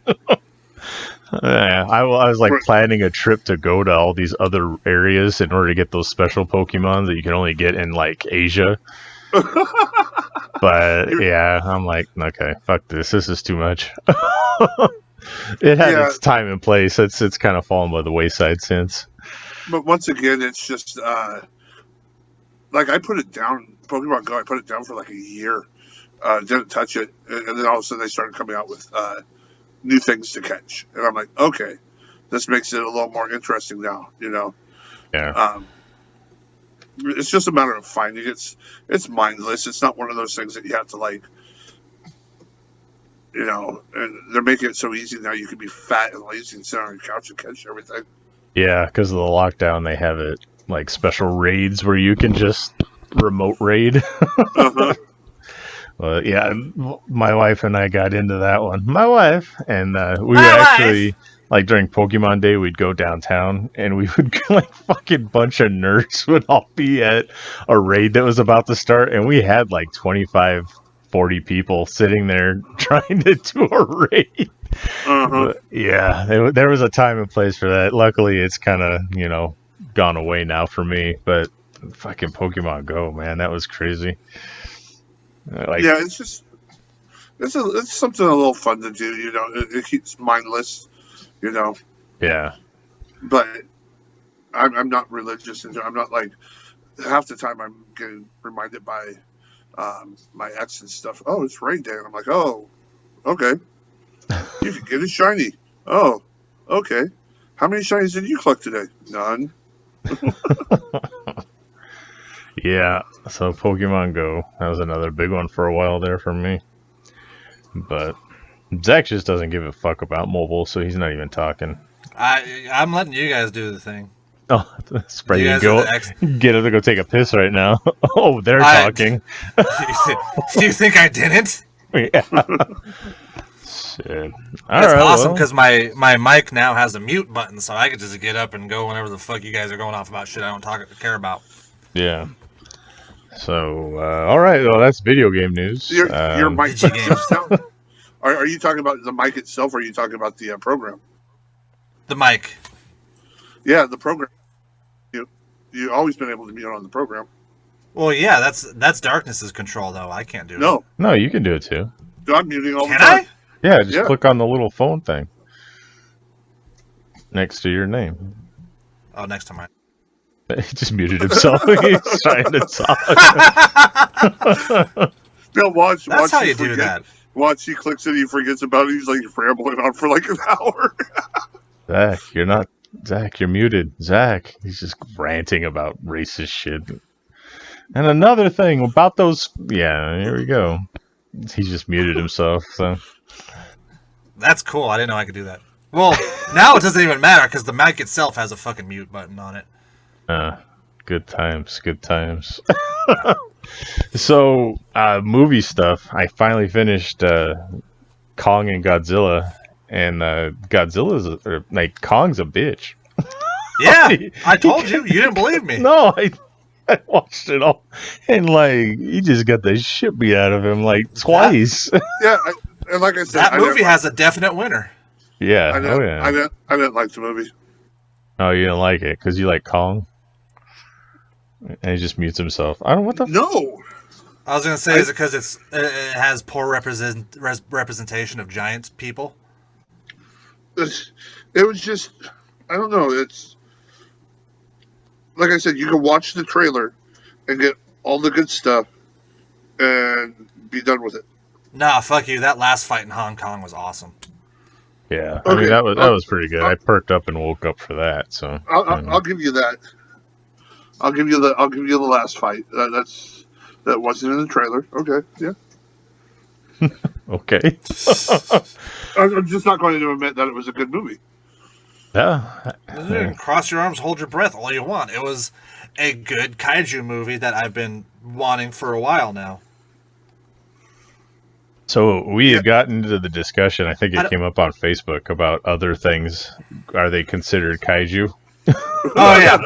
Yeah, I was like planning a trip to go to all these other areas in order to get those special Pokemon that you can only get in like Asia. But yeah, I'm like, okay, fuck this. This is too much. It had its time and place. It's kind of fallen by the wayside since. But once again, it's just like I put it down. Pokemon Go, I put it down for like a year. Didn't touch it, and then all of a sudden they started coming out with new things to catch, and I'm like, okay, this makes it a little more interesting now. You know. Yeah. It's just a matter of finding. It's mindless. It's not one of those things that you have to like. You know, and they're making it so easy now. You can be fat and lazy and sit on your couch and catch everything. Yeah, because of the lockdown, they have it like special raids where you can just remote raid. Well, yeah, my wife and I got into that one. My wife and we would actually like during Pokemon Day, we'd go downtown and we would like fucking bunch of nerds would all be at a raid that was about to start, and we had like 25, 40 people sitting there trying to do a raid. But, yeah, there was a time and place for that. Luckily, it's kind of gone away now for me. But fucking Pokemon Go, man, that was crazy. Yeah, it's just it's something a little fun to do. You know, it keeps mindless. You know. Yeah. But I'm not religious, and I'm not like half the time I'm getting reminded by my ex and stuff. Oh, it's rain day, and I'm like, oh, okay. You can get a shiny. Oh, okay. How many shinies did you collect today? None. Yeah, so Pokemon Go, that was another big one for a while there for me. But Zack just doesn't give a fuck about mobile, so he's not even talking. I'm letting you guys do the thing. Oh, spray you go. Get him to go take a piss right now. Oh, they're talking. Do you think I didn't? Yeah. Shit. That's awesome because my mic now has a mute button, so I could just get up and go whenever the fuck you guys are going off about shit I don't care about. Yeah. So, all right. Well, that's video game news. Your mic itself. Are you talking about the mic itself, or are you talking about the program? The mic. Yeah, the program. You've always been able to mute on the program. Well, yeah, that's Darkness's control, though. I can't do it. No, you can do it too. I'm muting all the time. Can I? Yeah, just click on the little phone thing next to your name. Oh, next to mine. He just muted himself. He's trying to talk. No, watch. That's how you do that. Watch, he clicks it, he forgets about it. He's like rambling on for like an hour. Zack, you're muted. Zack, he's just ranting about racist shit. And another thing about those. Yeah, here we go. He just muted himself. So that's cool. I didn't know I could do that. Well, now it doesn't even matter because the mic itself has a fucking mute button on it. Good times. So, movie stuff. I finally finished Kong and Godzilla, and Kong's a bitch. Yeah, I told you. You didn't believe me. No, I watched it all, and he just got the shit beat out of him twice. Yeah, and like I said, that movie has a definite winner. Yeah, I didn't like the movie. Oh, you didn't like it because you like Kong, and he just mutes himself. I don't. What the? No. I was gonna say, is it because it has poor representation of giant people? It was just, I don't know. It's like I said, you can watch the trailer and get all the good stuff and be done with it. Nah, fuck you. That last fight in Hong Kong was awesome. Yeah, I mean that was pretty good. I perked up and woke up for that. So I'll give you that. I'll give you the last fight. That wasn't in the trailer. Okay, yeah. Okay. I'm just not going to admit that it was a good movie. Yeah. Cross your arms, hold your breath, all you want. It was a good kaiju movie that I've been wanting for a while now. So we had gotten into the discussion. I think it came up on Facebook about other things. Are they considered kaiju? Oh yeah.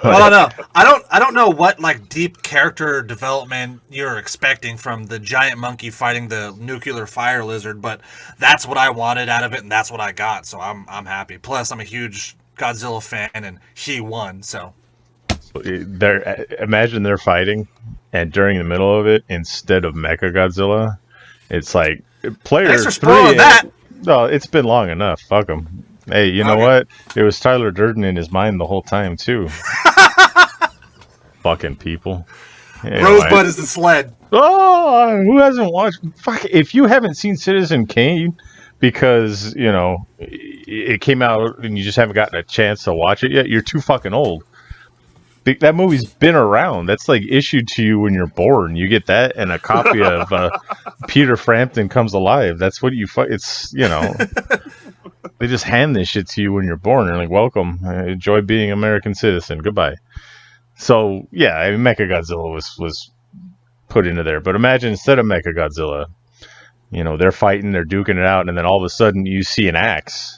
Well, no. I don't know what deep character development you're expecting from the giant monkey fighting the nuclear fire lizard, but that's what I wanted out of it, and that's what I got. So I'm happy. Plus, I'm a huge Godzilla fan, and he won. So imagine they're fighting, and during the middle of it, instead of Mechagodzilla, it's like player thanks for spoiling 3. that. No, it's been long enough. Fuck them. Hey, you know what? It was Tyler Durden in his mind the whole time, too. Fucking people. Anyway. Rosebud is the sled. Oh, who hasn't watched? Fuck, if you haven't seen Citizen Kane because, it came out and you just haven't gotten a chance to watch it yet, you're too fucking old. That movie's been around. That's issued to you when you're born. You get that and a copy of Peter Frampton Comes Alive. That's what it's, they just hand this shit to you when you're born. They're like, welcome. Enjoy being American citizen. Goodbye. So, yeah, I mean, Mechagodzilla was put into there. But imagine instead of Mechagodzilla, they're fighting, they're duking it out, and then all of a sudden you see an axe.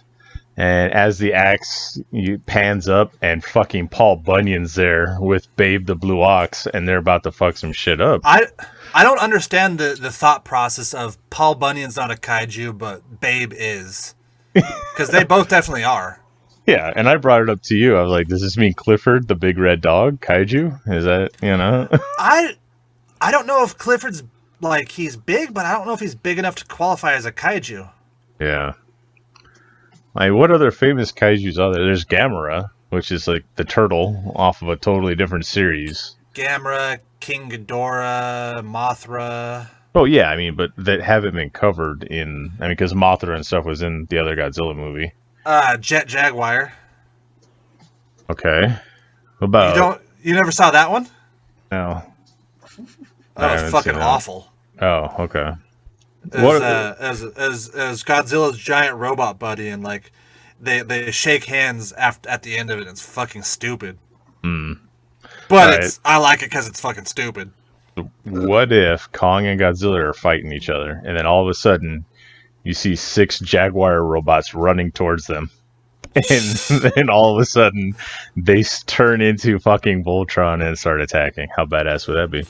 And as the axe pans up, and fucking Paul Bunyan's there with Babe the Blue Ox, and they're about to fuck some shit up. I don't understand the thought process of Paul Bunyan's not a kaiju, but Babe is. Because they both definitely are. Yeah, and I brought it up to you. I was like, does this mean Clifford, the big red dog, kaiju? Is that, I don't know if Clifford's, he's big, but I don't know if he's big enough to qualify as a kaiju. Yeah. What other famous kaijus are there? There's Gamera, which is the turtle off of a totally different series. Gamera, King Ghidorah, Mothra. Oh, yeah, I mean, but that haven't been covered because Mothra and stuff was in the other Godzilla movie. Jet Jaguar. Okay. What about... You never saw that one? No. That was fucking awful. Oh, okay. As Godzilla's giant robot buddy, and they shake hands at the end of it. And it's fucking stupid. But I like it because it's fucking stupid. What if Kong and Godzilla are fighting each other, and then all of a sudden you see 6 Jaguar robots running towards them, and then all of a sudden they turn into fucking Voltron and start attacking? How badass would that be?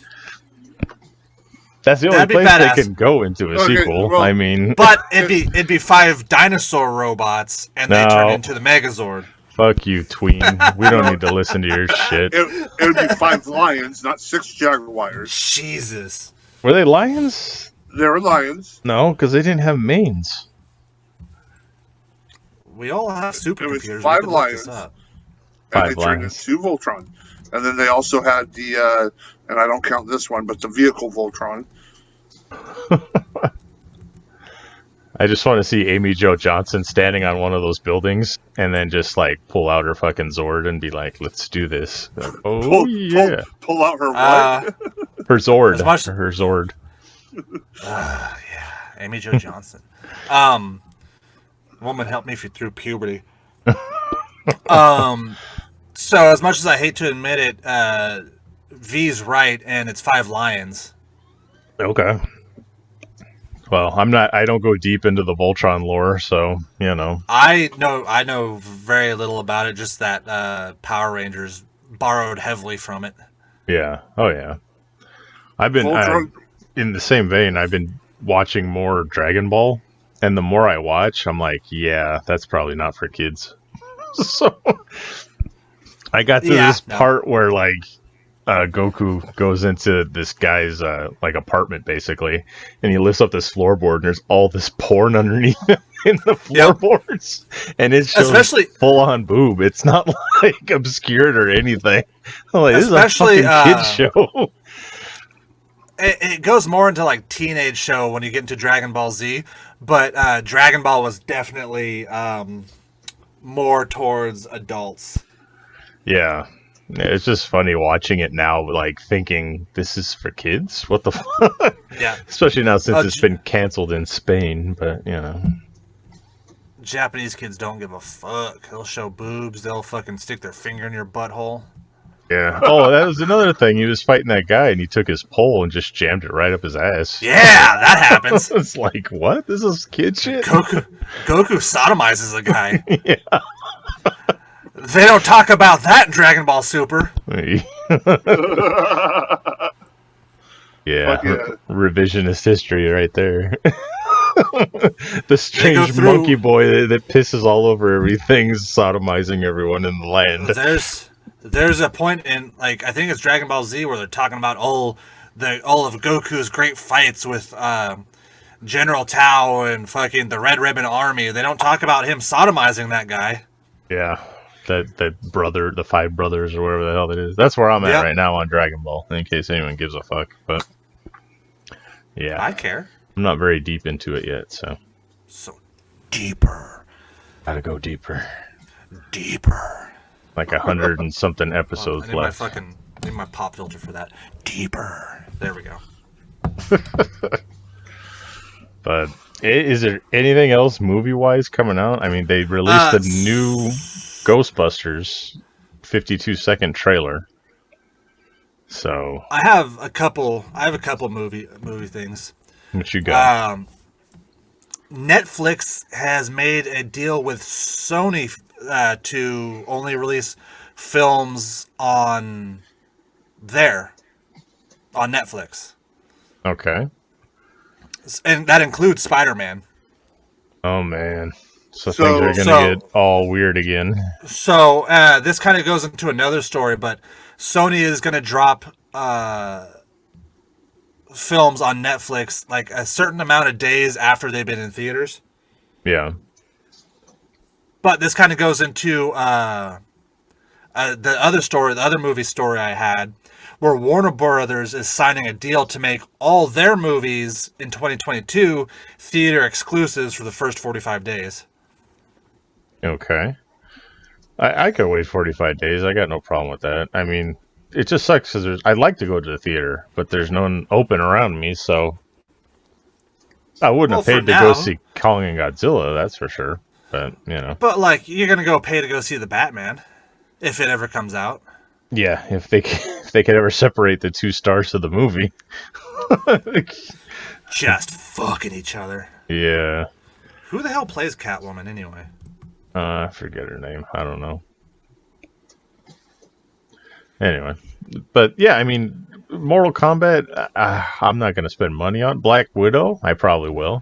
That's the only place they can go into a sequel. Well, I mean, but it'd be 5 dinosaur robots, and they turn into the Megazord. Fuck you, tween. We don't need to listen to your shit. It would be 5 lions, not 6 jaguars. Jesus. Were they lions? They were lions. No, because they didn't have manes. We all have supercomputers. It was 5 lions. And 5 they turned into Voltron. And then they also had the, and I don't count this one, but the vehicle Voltron. I just want to see Amy Jo Johnson standing on one of those buildings and then just pull out her fucking Zord and be like, let's do this. Yeah. Pull out her what? Her Zord. Her Zord. Yeah. Amy Jo Johnson. Woman, help me if you're through puberty. So as much as I hate to admit it, V's right, and it's 5 lions. Okay. Well, I don't go deep into the Voltron lore, so, you know. I know very little about it, just that Power Rangers borrowed heavily from it. Yeah. Oh, yeah. I've been, Voltron. in the same vein, I've been watching more Dragon Ball, and the more I watch, I'm like, yeah, that's probably not for kids. So, I got to this part where, like, Goku goes into this guy's like apartment basically, and he lifts up this floorboard, and there's all this porn underneath him in the floorboards, and it shows especially full on boob. It's not like obscured or anything. I'm like, this is a fucking kids show. It goes more into like teenage show when you get into Dragon Ball Z, but Dragon Ball was definitely more towards adults. Yeah. It's just funny watching it now, like thinking this is for kids. What the fuck? Yeah. Especially now since it's been canceled in Spain, but you know. Japanese kids don't give a fuck. They'll show boobs. They'll fucking stick their finger in your butthole. Yeah. Oh, that was another thing. He was fighting that guy, and he took his pole and just jammed it right up his ass. Yeah, that happens. It's like, what? This is kid shit? Goku sodomizes a guy. Yeah. They don't talk about that in Dragon Ball Super. Yeah. Revisionist history right there. The strange monkey boy that pisses all over everything, sodomizing everyone in the land. There's a point in, like, I think it's Dragon Ball Z where they're talking about all of Goku's great fights with General Tao and fucking the Red Ribbon Army. They don't talk about him sodomizing that guy. Yeah. That brother, the 5 brothers or whatever the hell it is. That's where I'm at right now on Dragon Ball, in case anyone gives a fuck. But yeah, I care. I'm not very deep into it yet, so deeper. Gotta go deeper. Like 100 and something episodes left. I need my pop filter for that. Deeper. There we go. But is there anything else movie-wise coming out? I mean, they released a new Ghostbusters 52-second trailer. So I have a couple movie things. What you got? Netflix has made a deal with Sony to only release films on Netflix. Okay. And that includes Spider-Man. Oh man. So things are going to get all weird again. So this kind of goes into another story, but Sony is going to drop films on Netflix like a certain amount of days after they've been in theaters. Yeah. But this kind of goes into the other movie story I had, where Warner Brothers is signing a deal to make all their movies in 2022 theater exclusives for the first 45 days. Okay. I could wait 45 days. I got no problem with that. I mean, it just sucks because I'd like to go to the theater, but there's none open around me, so I wouldn't have paid to go see Kong and Godzilla, that's for sure. But, you know. But, like, you're going to go pay to go see the Batman, if it ever comes out. Yeah, if they could ever separate the 2 stars of the movie. Just fucking each other. Yeah. Who the hell plays Catwoman, anyway? I forget her name. I don't know. Anyway. But, yeah, I mean, Mortal Kombat, I'm not going to spend money on. Black Widow, I probably will.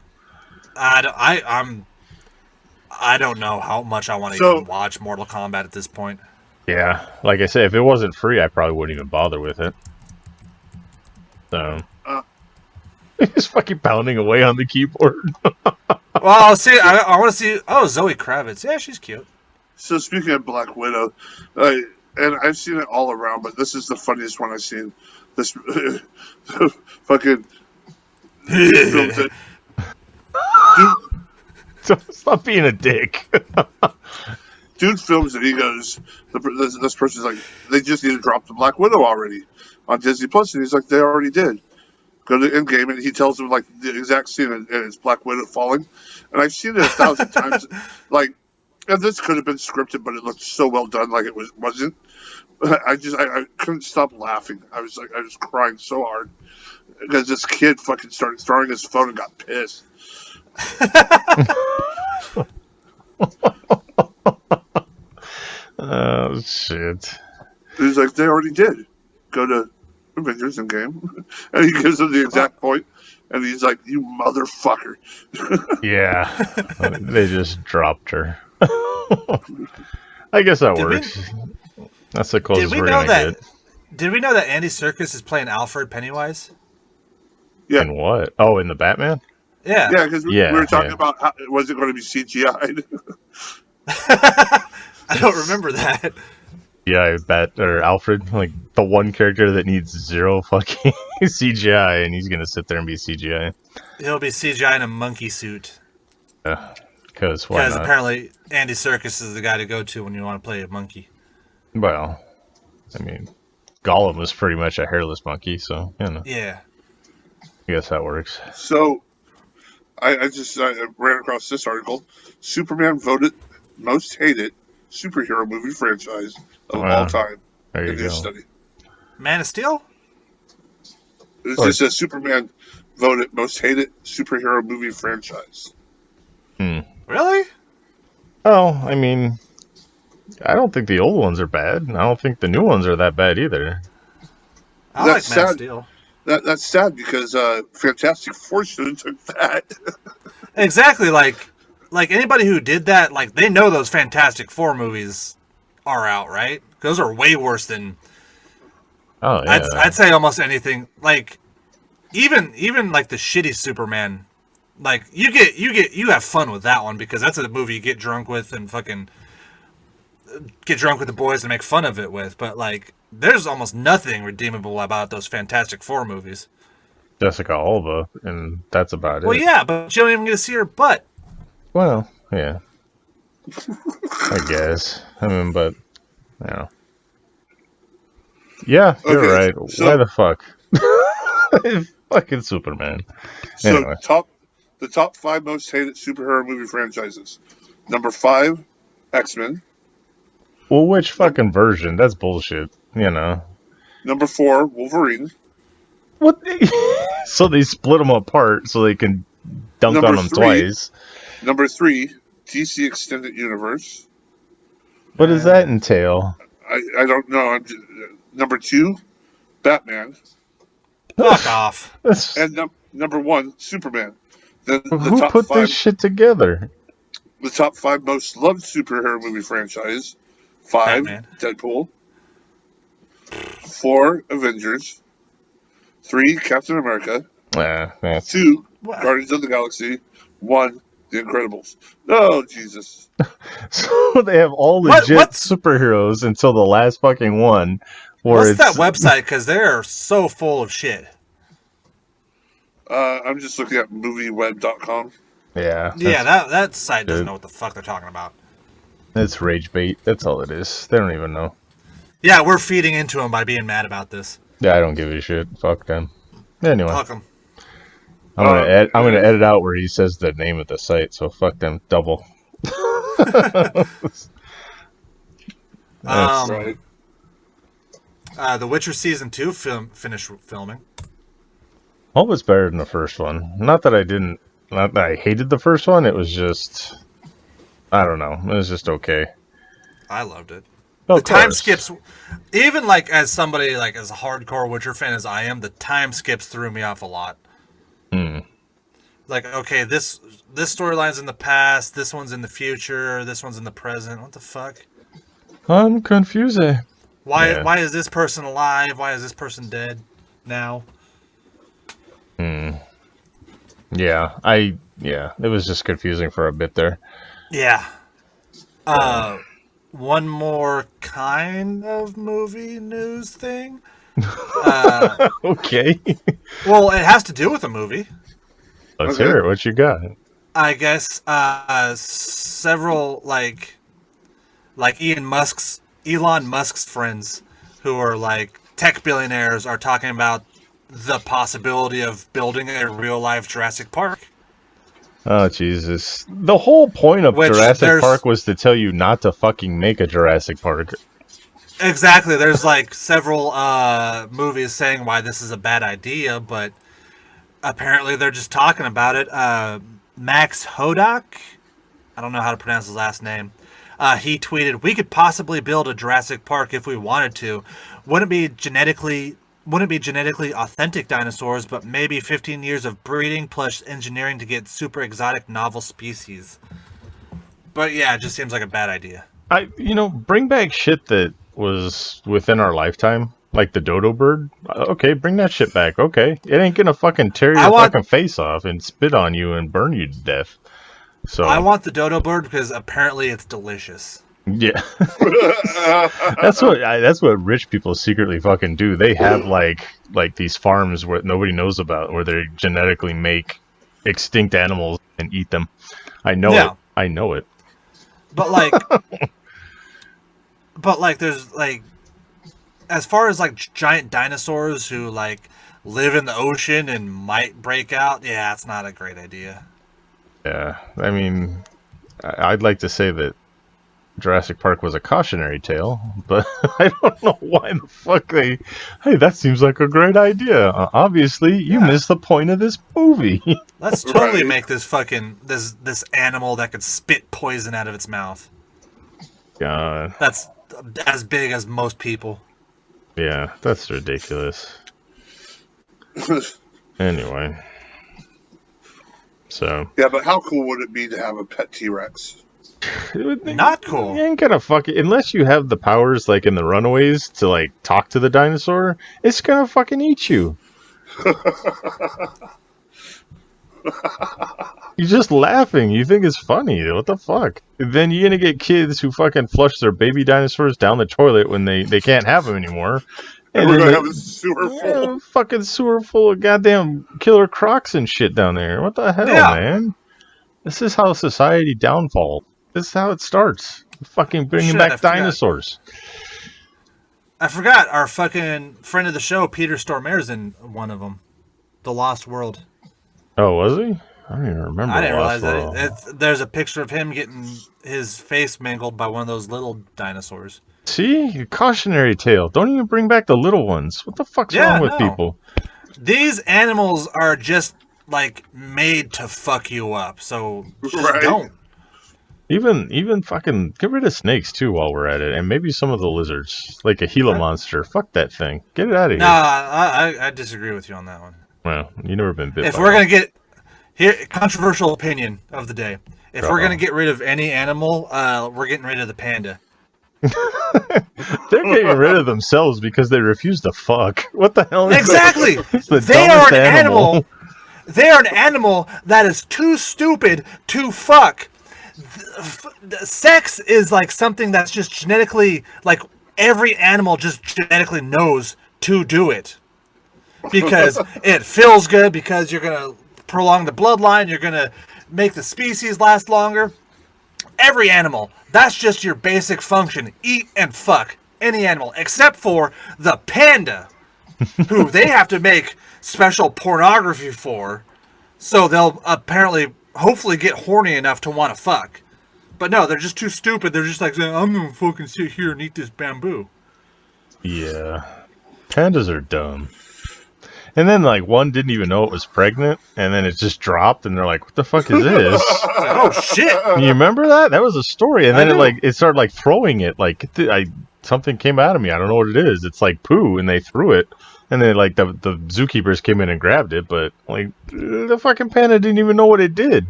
I don't know how much I want to even watch Mortal Kombat at this point. Yeah, like I said, if it wasn't free, I probably wouldn't even bother with it. So, he's fucking pounding away on the keyboard. Well, see, I want to see. Oh, Zoe Kravitz. Yeah, she's cute. So speaking of Black Widow, and I've seen it all around, but this is the funniest one I've seen. This fucking films it. Stop being a dick. Dude films it. He goes, this person's like, they just need to drop the Black Widow already on Disney Plus, and he's like, they already did. Go to Endgame, and he tells them like the exact scene, and it's Black Widow falling. And I've seen it 1,000 times. Like, And this could have been scripted, but it looked so well done, like it wasn't. I couldn't stop laughing. I was crying so hard because this kid fucking started throwing his phone and got pissed. Oh shit! He's like, they already did. Go to Avengers Endgame, and he gives him the exact point, and he's like, "You motherfucker." Yeah, they just dropped her. I guess that works. That's the closest we're gonna get. Did we know that Andy Serkis is playing Alfred Pennywise? Yeah. In what? Oh, in the Batman? Yeah. Yeah, because we were talking about how, was it going to be CGI'd? I don't remember that. Yeah, Alfred, like the one character that needs zero fucking CGI, and he's gonna sit there and be CGI. He'll be CGI in a monkey suit. Because apparently Andy Serkis is the guy to go to when you want to play a monkey. Well, I mean, Gollum was pretty much a hairless monkey, so you know. Yeah. I guess that works. So, I ran across this article. Superman voted most hated superhero movie franchise of all time in this study. Man of Steel? It just says Superman voted most hated superhero movie franchise. Really? Oh, I mean, I don't think the old ones are bad. I don't think the new ones are that bad either. I like Man of Steel. That's sad because Fantastic Four should have took that. Exactly, like anybody who did that, like they know those Fantastic Four movies are out, right? Those are way worse than. Oh yeah. I'd say almost anything. Like even like the shitty Superman. Like you have fun with that one because that's a movie you get drunk with and fucking get drunk with the boys and make fun of it with. But like, there's almost nothing redeemable about those Fantastic Four movies. Jessica Alba, and that's about it. Well, yeah, but you don't even get to see her butt. Well, yeah. I guess. I mean, but, you know. Yeah, you're right. So, why the fuck? Fucking Superman. So, anyway. the top 5 most hated superhero movie franchises. Number 5, X-Men. Well, which fucking version? That's bullshit, you know. Number 4, Wolverine. What? So they split them apart so they can dunk on them twice. Number 3, DC Extended Universe. What does that entail? I don't know. Number 2, Batman. Fuck off. And number 1, Superman. Then who put this shit together? The top 5 most loved superhero movie franchise. 5, Batman. Deadpool. 4, Avengers. 3, Captain America. 2, Guardians of the Galaxy. 1, The Incredibles. Oh, Jesus. So they have all legit superheroes until the last fucking one. What's that website? Because they're so full of shit. I'm just looking at movieweb.com. Yeah. Yeah, that site doesn't know what the fuck they're talking about. It's rage bait. That's all it is. They don't even know. Yeah, we're feeding into them by being mad about this. Yeah, I don't give a shit. Fuck them. Anyway. Fuck them. I'm gonna edit out where he says the name of the site, so fuck them double. That's right. The Witcher Season 2 finished filming. Hope it's better than the first one. Not that I hated the first one, it was just, I don't know, it was just okay. I loved it. The time skips, even like as somebody like as a hardcore Witcher fan as I am, the time skips threw me off a lot. Like, okay, this storyline's in the past, this one's in the future, this one's in the present. What the fuck? I'm confused. Why is this person alive? Why is this person dead now? Yeah, it was just confusing for a bit there. Yeah. One more kind of movie news thing. Okay. Well, it has to do with a movie. Let's hear it. What you got? I guess several like Elon Musk's friends who are like tech billionaires are talking about the possibility of building a real life Jurassic Park. Oh, Jesus. The whole point of Which Jurassic Park was to tell you not to fucking make a Jurassic Park. Exactly. There's like several movies saying why this is a bad idea, but apparently they're just talking about it. Max Hodak, I don't know how to pronounce his last name. He tweeted, "We could possibly build a Jurassic Park if we wanted to. Wouldn't be genetically authentic dinosaurs, but maybe 15 years of breeding plus engineering to get super exotic novel species." But yeah, it just seems like a bad idea. Bring back shit that was within our lifetime, like the dodo bird. Okay, bring that shit back. Okay, it ain't gonna fucking tear your fucking face off and spit on you and burn you to death. So I want the dodo bird because apparently it's delicious. Yeah, that's what rich people secretly fucking do. They have like these farms where nobody knows about, where they genetically make extinct animals and eat them. I know it. I know it. But like, there's like, as far as like giant dinosaurs who like live in the ocean and might break out, yeah, it's not a great idea. Yeah, I mean, I'd like to say that Jurassic Park was a cautionary tale, but I don't know why the fuck hey, that seems like a great idea. Obviously, you missed the point of this movie. Let's totally make this fucking, this animal that could spit poison out of its mouth. God. That's as big as most people. Yeah, that's ridiculous. Anyway. So. Yeah, but how cool would it be to have a pet T-Rex? Not cool. You ain't gonna fuck it unless you have the powers like in the Runaways to like talk to the dinosaur. It's gonna fucking eat you. You're just laughing. You think it's funny. What the fuck? Then you're gonna get kids who fucking flush their baby dinosaurs down the toilet when they can't have them anymore. And we're gonna have a sewer full. Fucking sewer full of goddamn killer crocs and shit down there. What the hell, man? This is how society downfall. This is how it starts. Fucking bringing back dinosaurs. I forgot our fucking friend of the show, Peter Stormare's in one of them. The Lost World. Oh, was he? I don't even remember. I didn't realize that. There's a picture of him getting his face mangled by one of those little dinosaurs. See? Cautionary tale. Don't even bring back the little ones. What the fuck's wrong with people? These animals are just, like, made to fuck you up. So, just don't. Even fucking get rid of snakes, too, while we're at it. And maybe some of the lizards. Like a Gila monster. Fuck that thing. Get it out of here. Nah, I disagree with you on that one. Well, you've never been bit If by we're going to get... Here, controversial opinion of the day. If we're going to get rid of any animal, we're getting rid of the panda. They're getting rid of themselves because they refuse to fuck. What the hell is exactly that? They are an animal. They are an animal that is too stupid to fuck. Sex is like something that's just genetically, like every animal just genetically knows to do it because it feels good, because you're gonna prolong the bloodline, you're gonna make the species last longer. Every animal, that's just your basic function. Eat and fuck any animal, except for the panda, who they have to make special pornography for, so they'll hopefully get horny enough to want to fuck. But no, they're just too stupid. They're just like, I'm going to fucking sit here and eat this bamboo. Yeah. Pandas are dumb. And then, like, one didn't even know it was pregnant, and then it just dropped, and they're like, what the fuck is this? Oh, shit. You remember that? That was a story. And then it started, like, throwing it. Like, something came out of me. I don't know what it is. It's like poo, and they threw it. And then, like, the zookeepers came in and grabbed it, but, like, the fucking panda didn't even know what it did.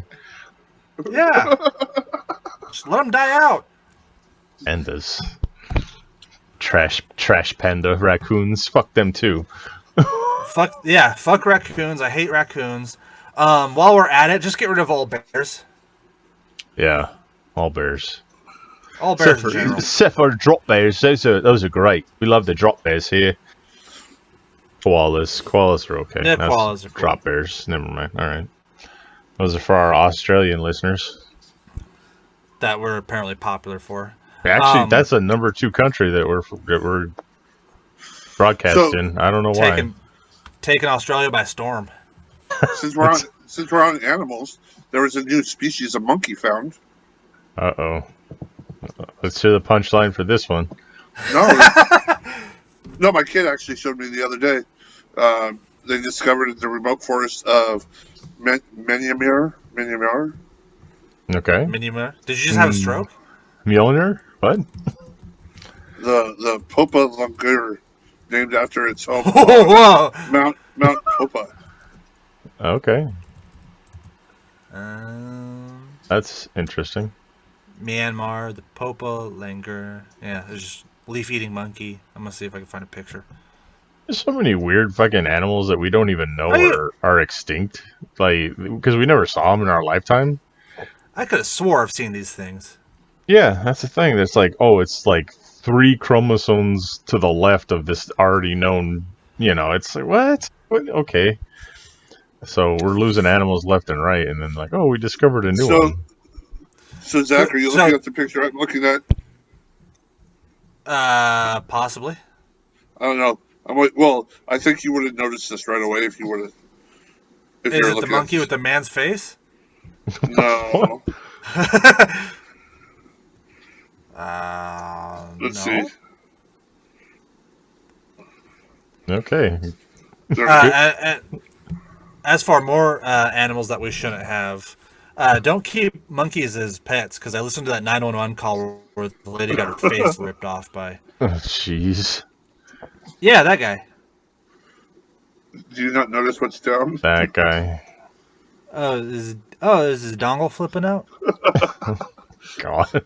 Yeah. Just let them die out. Pandas. Trash panda raccoons. Fuck them, too. Fuck raccoons. I hate raccoons. While we're at it, just get rid of all bears. Yeah, all bears. All bears in general. Except for drop bears. Those are great. We love the drop bears here. Koalas are okay. Yeah, koalas are cool. Drop bears. Never mind. All right. Those are for our Australian listeners. That we're apparently popular for. Actually, that's a number 2 country that we're broadcasting. I don't know why. Taking Australia by storm. Since we're since we're on animals, there was a new species of monkey found. Uh-oh. Let's hear the punchline for this one. No, my kid actually showed me the other day. They discovered in the remote forest of Myanmar. Okay. Myanmar. Did you just have a stroke? Mjolnir? What? The Popa Langur, named after its home. Whoa! Mount Popa. Okay. That's interesting. Myanmar, the Popa Langur. Yeah, there's just leaf-eating monkey. I'm gonna see if I can find a picture. There's so many weird fucking animals that we don't even know are extinct. Like, because we never saw them in our lifetime. I could have swore I've seen these things. Yeah, that's the thing. That's like, it's like 3 chromosomes to the left of this already known, it's like, what? Okay. So we're losing animals left and right, and then like, we discovered a new one. So Zach, are you looking at the picture I'm looking at? Possibly. I don't know. Well, I think you would have noticed this right away if you would have. Is it the monkey with the man's face? No. Let's see. Okay. As for more animals that we shouldn't have, don't keep monkeys as pets, because I listened to that 911 call where the lady got her face ripped off by... Oh, jeez. Yeah, that guy. Do you not notice what's down? That guy. Is his dongle flipping out? God.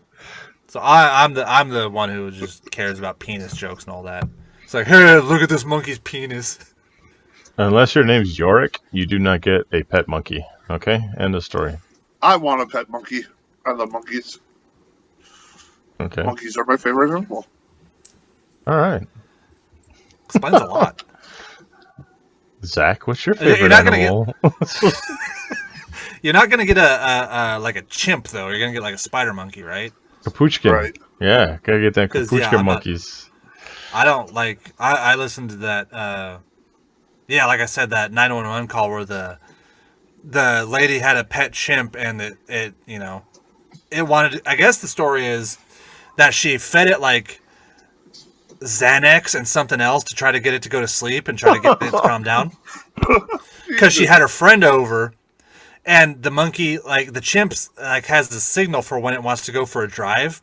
So I'm the one who just cares about penis jokes and all that. It's like, hey, look at this monkey's penis. Unless your name's Yorick, you do not get a pet monkey. Okay? End of story. I want a pet monkey. I love monkeys. Okay. Monkeys are my favorite animal. All right. Explains a lot. Zach, what's your favorite animal? You're not gonna get a like a chimp though. You're gonna get like a spider monkey, right? Capuchkin. Right. Yeah, gotta get that Capuchkin monkeys. I don't like. I listened to that. Like I said, that 911 call where the lady had a pet chimp and it wanted. I guess the story is that she fed it like Xanax and something else to try to get it to go to sleep and try to get it to calm down. Because she had her friend over, and the monkey, like the chimp, like has the signal for when it wants to go for a drive,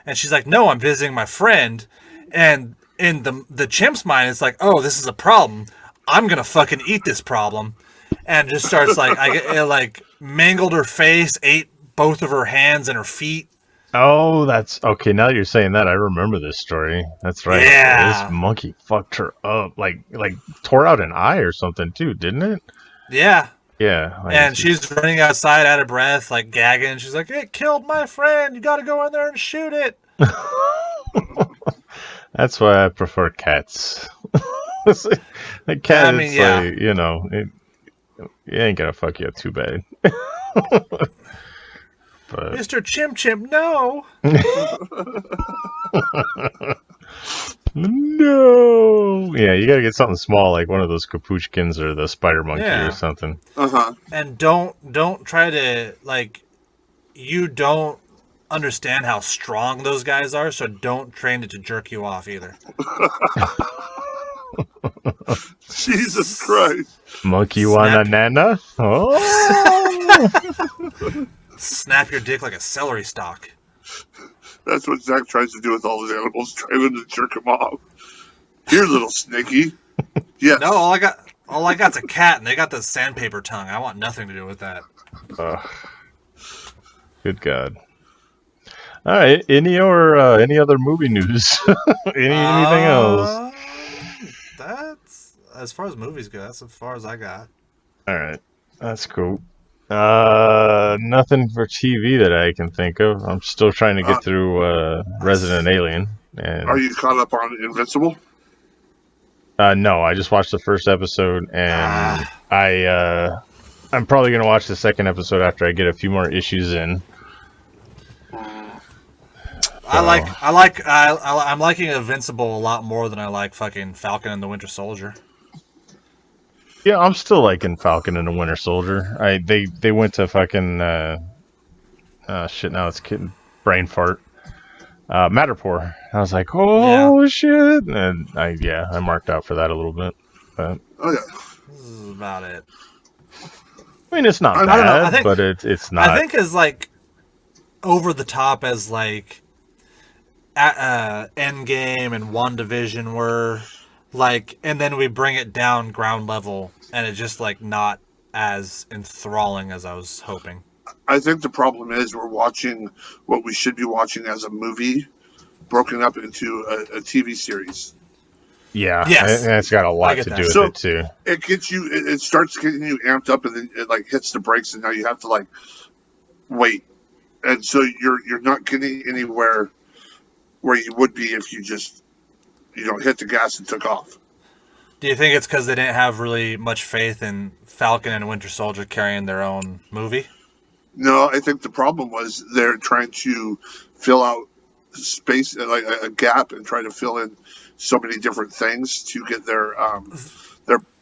and she's like, "No, I'm visiting my friend," and in the chimp's mind, it's like, "Oh, this is a problem. I'm gonna fucking eat this problem," and just starts like, it like mangled her face, ate both of her hands and her feet. Oh, that's okay. Now that you're saying that, I remember this story. That's right. Yeah. This monkey fucked her up, like tore out an eye or something too, didn't it? Yeah. Yeah. And she's running outside out of breath, like gagging. She's like, "It killed my friend. You got to go in there and shoot it." That's why I prefer cats. The cat, it ain't gonna fuck you up too bad. But... Mr. Chimp, no. No. Yeah, you gotta get something small, like one of those capuchkins or the spider monkey or something. And don't try to, like, you don't understand how strong those guys are, so don't train it to jerk you off either. Jesus Christ. Monkey wanna nana? Oh. Snap your dick like a celery stalk. That's what Zach tries to do with all his animals, trying to jerk him off. Here, little snaky. Yes. No, all I got's a cat, and they got the sandpaper tongue. I want nothing to do with that. Good God. All right. Any other movie news? Anything else? That's as far as movies go. That's as far as I got. All right. That's cool. Nothing for TV that I can think of. I'm still trying to get through Resident Alien. And are you caught up on Invincible? No, I just watched the first episode, and I'm probably gonna watch the second episode after I get a few more issues in. I'm liking Invincible a lot more than I like fucking Falcon and the Winter Soldier. Yeah, I'm still liking Falcon and the Winter Soldier. They went to fucking shit. Now it's kidding. Brain fart. Matterport. I was like, Yeah. oh shit, and I marked out for that a little bit. But Oh yeah. This is about it. I mean, it's not I bad, don't know. I think, but it's not. I think as like over the top as like Endgame and WandaVision were, like, and then we bring it down ground level, and it's just like not as enthralling as I was hoping. I think the problem is we're watching what we should be watching as a movie, broken up into a TV series. Yeah, Yes. and it's got a lot get to that. do with So- it too. It gets you. It starts getting you amped up, and then it like hits the brakes, and now you have to like wait, and so you're not getting anywhere where you would be if you just hit the gas and took off. Do you think it's because they didn't have really much faith in Falcon and Winter Soldier carrying their own movie? No, I think the problem was they're trying to fill out space, like a gap, and try to fill in so many different things to get their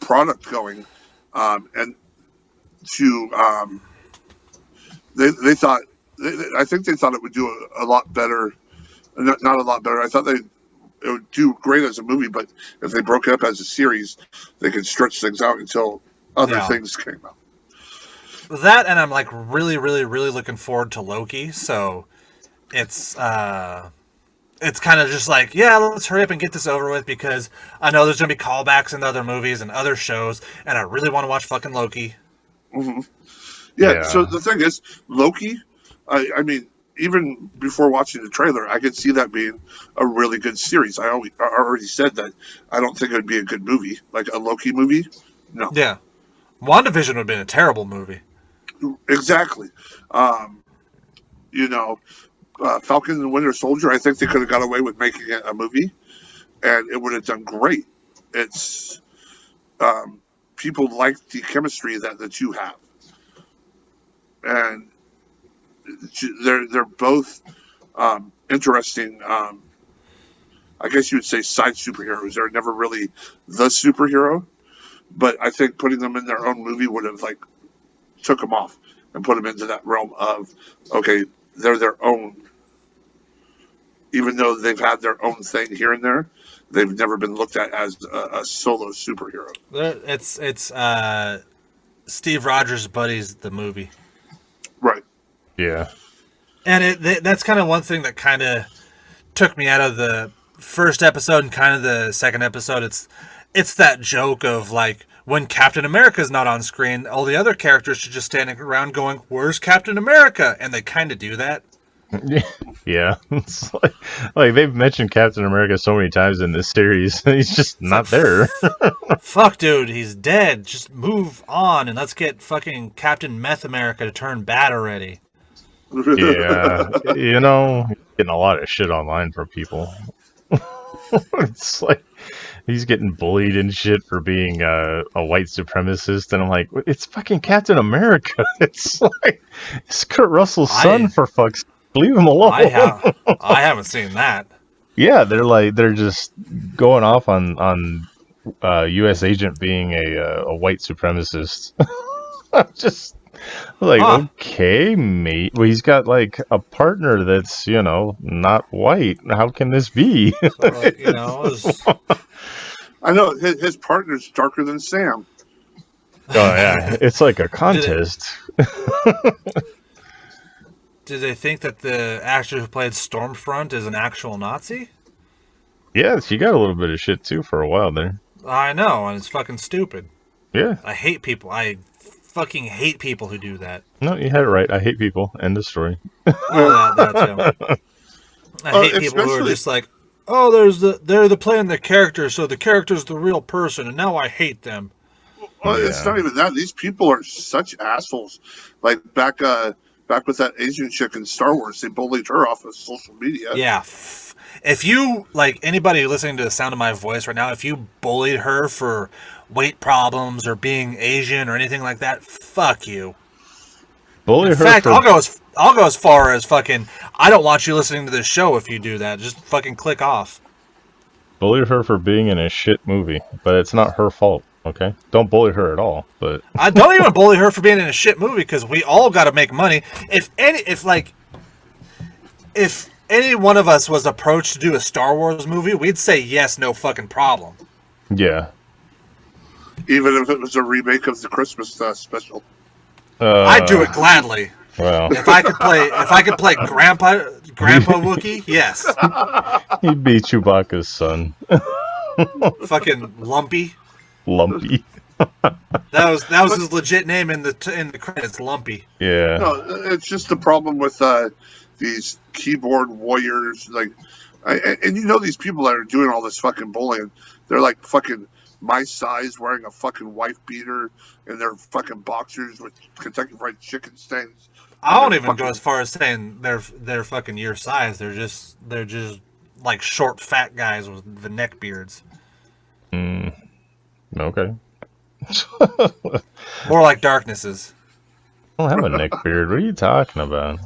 product going, and to they thought I think they thought it would do a lot better, not a lot better. I thought it would do great as a movie, but if they broke it up as a series, they could stretch things out until other things came out. That, and I'm like really, really, really looking forward to Loki. So it's kind of just like, yeah, let's hurry up and get this over with, because I know there's gonna be callbacks in other movies and other shows, and I really want to watch fucking Loki. Mm-hmm. Yeah. Yeah. So the thing is, Loki. I mean, even before watching the trailer, I could see that being a really good series. I already said that I don't think it would be a good movie, like a Loki movie. No. Yeah, WandaVision would have been a terrible movie. Exactly. Falcon and Winter Soldier, I think they could have got away with making it a movie, and it would have done great. It's people like the chemistry that the two have, and they're both interesting. I guess you would say side superheroes. They're never really the superhero, but I think putting them in their own movie would have like took them off and put them into that realm of, okay, they're their own. Even though they've had their own thing here and there, they've never been looked at as a solo superhero. It's Steve Rogers' Buddies, the movie. Right. Yeah. And that's kind of one thing that kind of took me out of the first episode and kind of the second episode. It's that joke of like, when Captain America's not on screen, all the other characters are just standing around going, "Where's Captain America?" And they kind of do that. Yeah. It's like they've mentioned Captain America so many times in this series. He's just not there. Fuck, dude, he's dead. Just move on and let's get fucking Captain Meth America to turn bad already. Yeah. Getting a lot of shit online from people. It's like he's getting bullied and shit for being a white supremacist, and I'm like, it's fucking Captain America. It's like it's Kurt Russell's son, for fuck's sake. Leave him alone. I haven't seen that. Yeah, they're just going off on U.S. agent being a white supremacist. Just like, okay, mate. Well, he's got like a partner that's not white. How can this be? So, like, I know his partner's darker than Sam. Oh yeah, it's like a contest. Did they think that the actor who played Stormfront is an actual Nazi? Yeah, she got a little bit of shit too for a while there. I know, and it's fucking stupid. Yeah. I hate people. I fucking hate people who do that. No, you had it right. I hate people. End of story. Oh, that too. I hate people who are just like, oh, they're playing the character, so the character's the real person, and now I hate them. Well, it's not even that. These people are such assholes. Like back with that Asian chick in Star Wars, they bullied her off of social media. Yeah. If you, like, anybody listening to the sound of my voice right now, if you bullied her for weight problems or being Asian or anything like that, fuck you. Bully In her fact, for... I'll go as far as fucking, I don't want you listening to this show if you do that. Just fucking click off. Bully her for being in a shit movie, but it's not her fault. Okay, don't bully her at all. But I don't even bully her for being in a shit movie because we all got to make money. If any one of us was approached to do a Star Wars movie, we'd say yes, no fucking problem. yeah, Even if it was a remake of the Christmas special. I'd do it gladly. Well, If I could play Grandpa Wookiee, yes. he'd be Chewbacca's son, Fucking Lumpy. Lumpy. That was his legit name in the credits, Lumpy. Yeah. No, it's just the problem with these keyboard warriors, and these people that are doing all this fucking bullying, they're like fucking my size, wearing a fucking wife beater, and they're fucking boxers with Kentucky Fried Chicken stains. I won't even go as far as saying they're fucking your size. They're just like short, fat guys with the neck beards. Okay. More like darknesses. I don't have a neck beard. What are you talking about?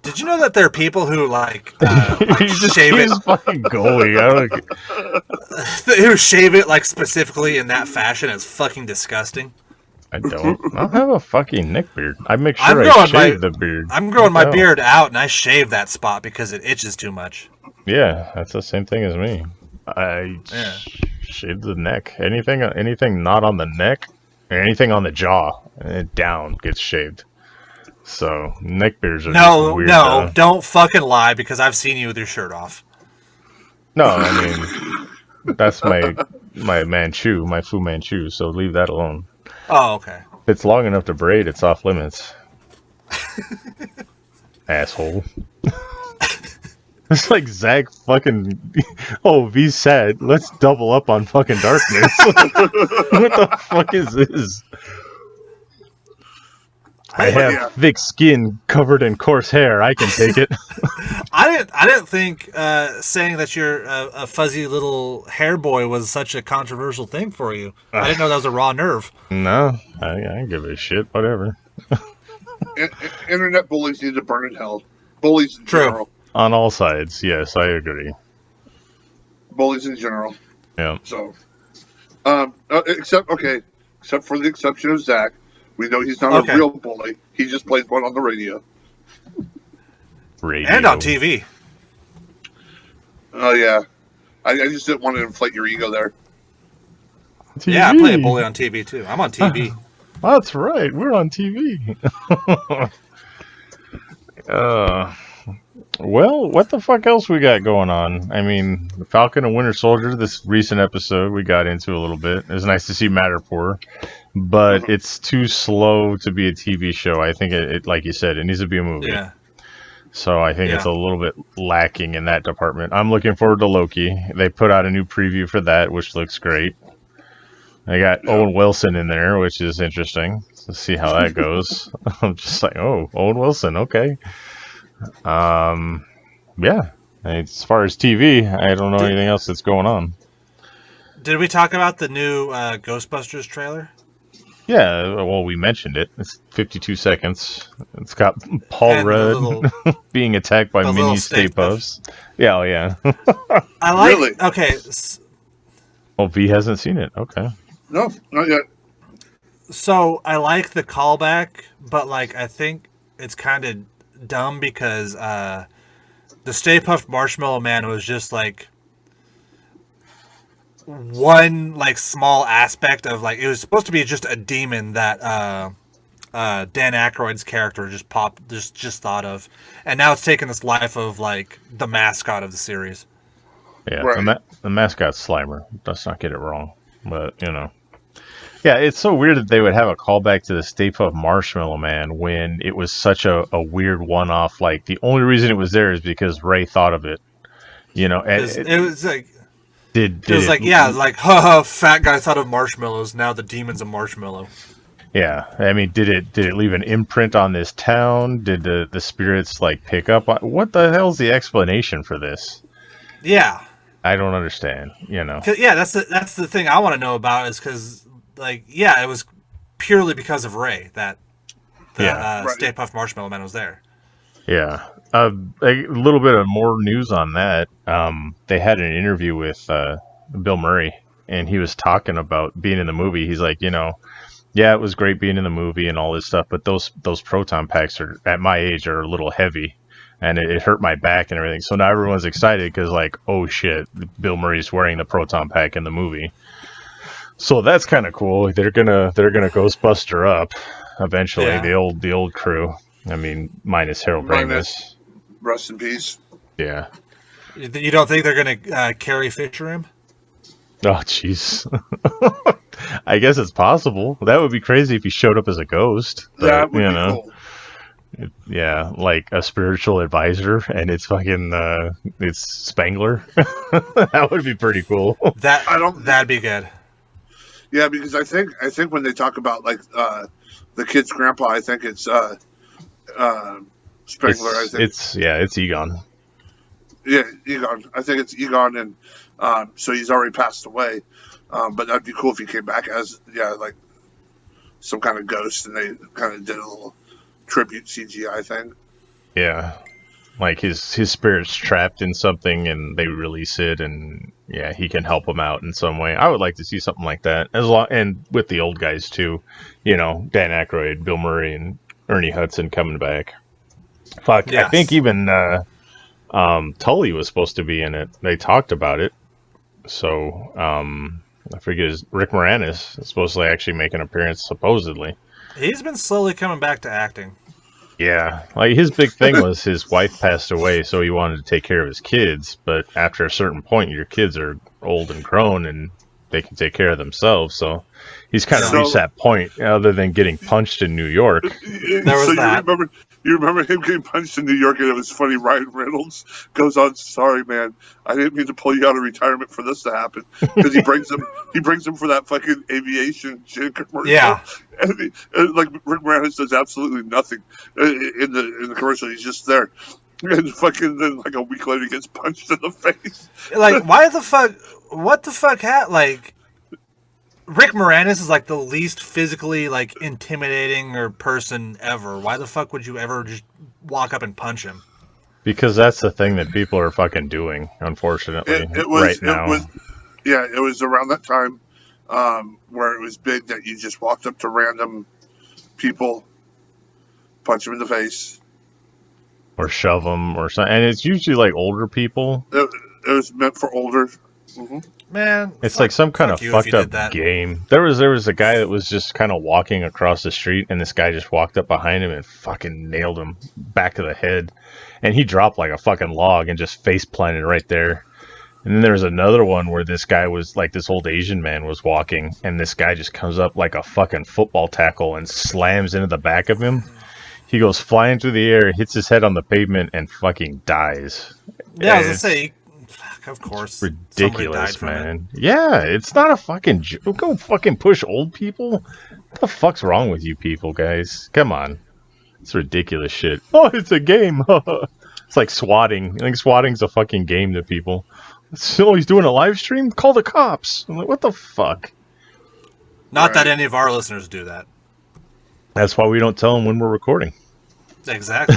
Did you know that there are people who like You just shave it? keeps fucking going. Who shave it like specifically in that fashion? It's fucking disgusting. I don't have a fucking neck beard. I make sure I shave the beard. I'm growing my beard out, and I shave that spot because it itches too much. Yeah, that's the same thing as me. I shave the neck. Anything not on the neck, or anything on the jaw, and down gets shaved. So neck beards are just weird. No, don't fucking lie because I've seen you with your shirt off. No, I mean that's my Manchu, my Fu Manchu. So leave that alone. Oh, okay. If it's long enough to braid, it's off limits. Asshole. It's like Zack fucking. Oh, be sad. Let's double up on fucking darkness. What the fuck is this? I have thick skin covered in coarse hair. I can take it. I didn't think saying that you're a fuzzy little hair boy was such a controversial thing for you. I didn't know that was a raw nerve. No, I don't give a shit. Whatever. Internet bullies need to burn in hell. Bullies in general. On all sides, yes, I agree. Bullies in general. Yeah. So, except for the exception of Zack, we know he's not a real bully. He just plays one on the radio. And on TV. Oh yeah, I just didn't want to inflate your ego there. TV. Yeah, I play a bully on TV too. I'm on TV. That's right, we're on TV. Well, what the fuck else we got going on? I mean, Falcon and Winter Solider, this recent episode we got into a little bit. It was nice to see Matterport, but it's too slow to be a TV show. I think it like you said, it needs to be a movie. Yeah. So I think it's a little bit lacking in that department. I'm looking forward to Loki. They put out a new preview for that, which looks great. They got Owen Wilson in there, which is interesting. Let's see how that goes. I'm just like, oh, Owen Wilson, okay. Yeah. As far as TV, I don't know anything else that's going on. Did we talk about the new Ghostbusters trailer? Yeah, well, we mentioned it. It's 52 seconds. It's got Paul Rudd being attacked by mini Stay Puffs. Yeah, oh yeah. I like. Really? Okay. Oh, V hasn't seen it. Okay. No, not yet. So I like the callback, but like I think it's kind of dumb because the Stay Puft Marshmallow Man was just like one like small aspect of like it was supposed to be just a demon that Dan Aykroyd's character just thought of, and now it's taken this life of like the mascot of the series. Yeah, right. the mascot's Slimer. Let's not get it wrong, but you know. Yeah, it's so weird that they would have a callback to the Stay Puft Marshmallow Man when it was such a weird one-off. Like the only reason it was there is because Ray thought of it. You know, It was like. Like haha, fat guy thought of marshmallows. Now the demon's a marshmallow. Yeah, I mean, did it leave an imprint on this town? Did the spirits like pick up on what the hell's the explanation for this? Yeah, I don't understand. You know, yeah, that's the thing I want to know about is because like it was purely because of Ray that the Stay Puft Marshmallow Man was there. Yeah. A little bit of more news on that. They had an interview with Bill Murray, and he was talking about being in the movie. He's like, yeah, it was great being in the movie and all this stuff, but those proton packs are at my age are a little heavy, and it hurt my back and everything. So now everyone's excited because like, oh shit, Bill Murray's wearing the proton pack in the movie. So that's kind of cool. They're gonna Ghostbuster up eventually. Yeah. The old crew. I mean, minus Harold Ramis. Rest in peace. Yeah. You don't think they're gonna Carrie Fisher him? Oh jeez. I guess it's possible. That would be crazy if he showed up as a ghost. But, That would be cool. Yeah, like a spiritual advisor, and it's fucking it's Spangler. That would be pretty cool. That'd be good. Yeah, because I think when they talk about like the kid's grandpa, I think it's Spangler. It's Egon. Yeah, Egon. I think it's Egon, and so he's already passed away. But that'd be cool if he came back as like some kind of ghost, and they kind of did a little tribute CGI thing. Yeah, like his spirit's trapped in something, and they release it, and yeah, he can help them out in some way. I would like to see something like that, and with the old guys too. Dan Aykroyd, Bill Murray, and Ernie Hudson coming back. Fuck, yes. I think even Tully was supposed to be in it. They talked about it. So, I forget, Rick Moranis is supposed to actually make an appearance, supposedly. He's been slowly coming back to acting. Yeah, like his big thing was his wife passed away, so he wanted to take care of his kids. But after a certain point, your kids are old and grown, and they can take care of themselves. So he's kind of reached that point, other than getting punched in New York. There was that. You remember him getting punched in New York, and it was funny. Ryan Reynolds goes on, "Sorry, man, I didn't mean to pull you out of retirement for this to happen." Because he brings him for that fucking aviation gin commercial. Yeah, and like Rick Moranis does absolutely nothing in the commercial. He's just there, and fucking then like a week later he gets punched in the face. Like, why the fuck? What the fuck? Like, Rick Moranis is like the least physically like intimidating person ever. Why the fuck would you ever just walk up and punch him? Because that's the thing that people are fucking doing, unfortunately, right now. It was around that time where it was big that you just walked up to random people, punch them in the face, or shove them, or something. And it's usually like older people. It was meant for older. Mm-hmm. Man, it's like some kind of fucked up game. There was a guy that was just kind of walking across the street, and this guy just walked up behind him and fucking nailed him back of the head, and he dropped like a fucking log and just face planted right there. And then there was another one where this guy was like, this old Asian man was walking, and this guy just comes up like a fucking football tackle and slams into the back of him. He goes flying through the air, hits his head on the pavement, and fucking dies. Yeah, I was gonna say. Of course. Ridiculous, man. Yeah, it's not a fucking joke. Go fucking push old people. What the fuck's wrong with you people, guys? Come on. It's ridiculous shit. Oh, it's a game. It's like swatting. I think swatting's a fucking game to people. So he's doing a live stream? Call the cops. I'm like, what the fuck? Not that any of our listeners do that. That's why we don't tell them when we're recording. Exactly.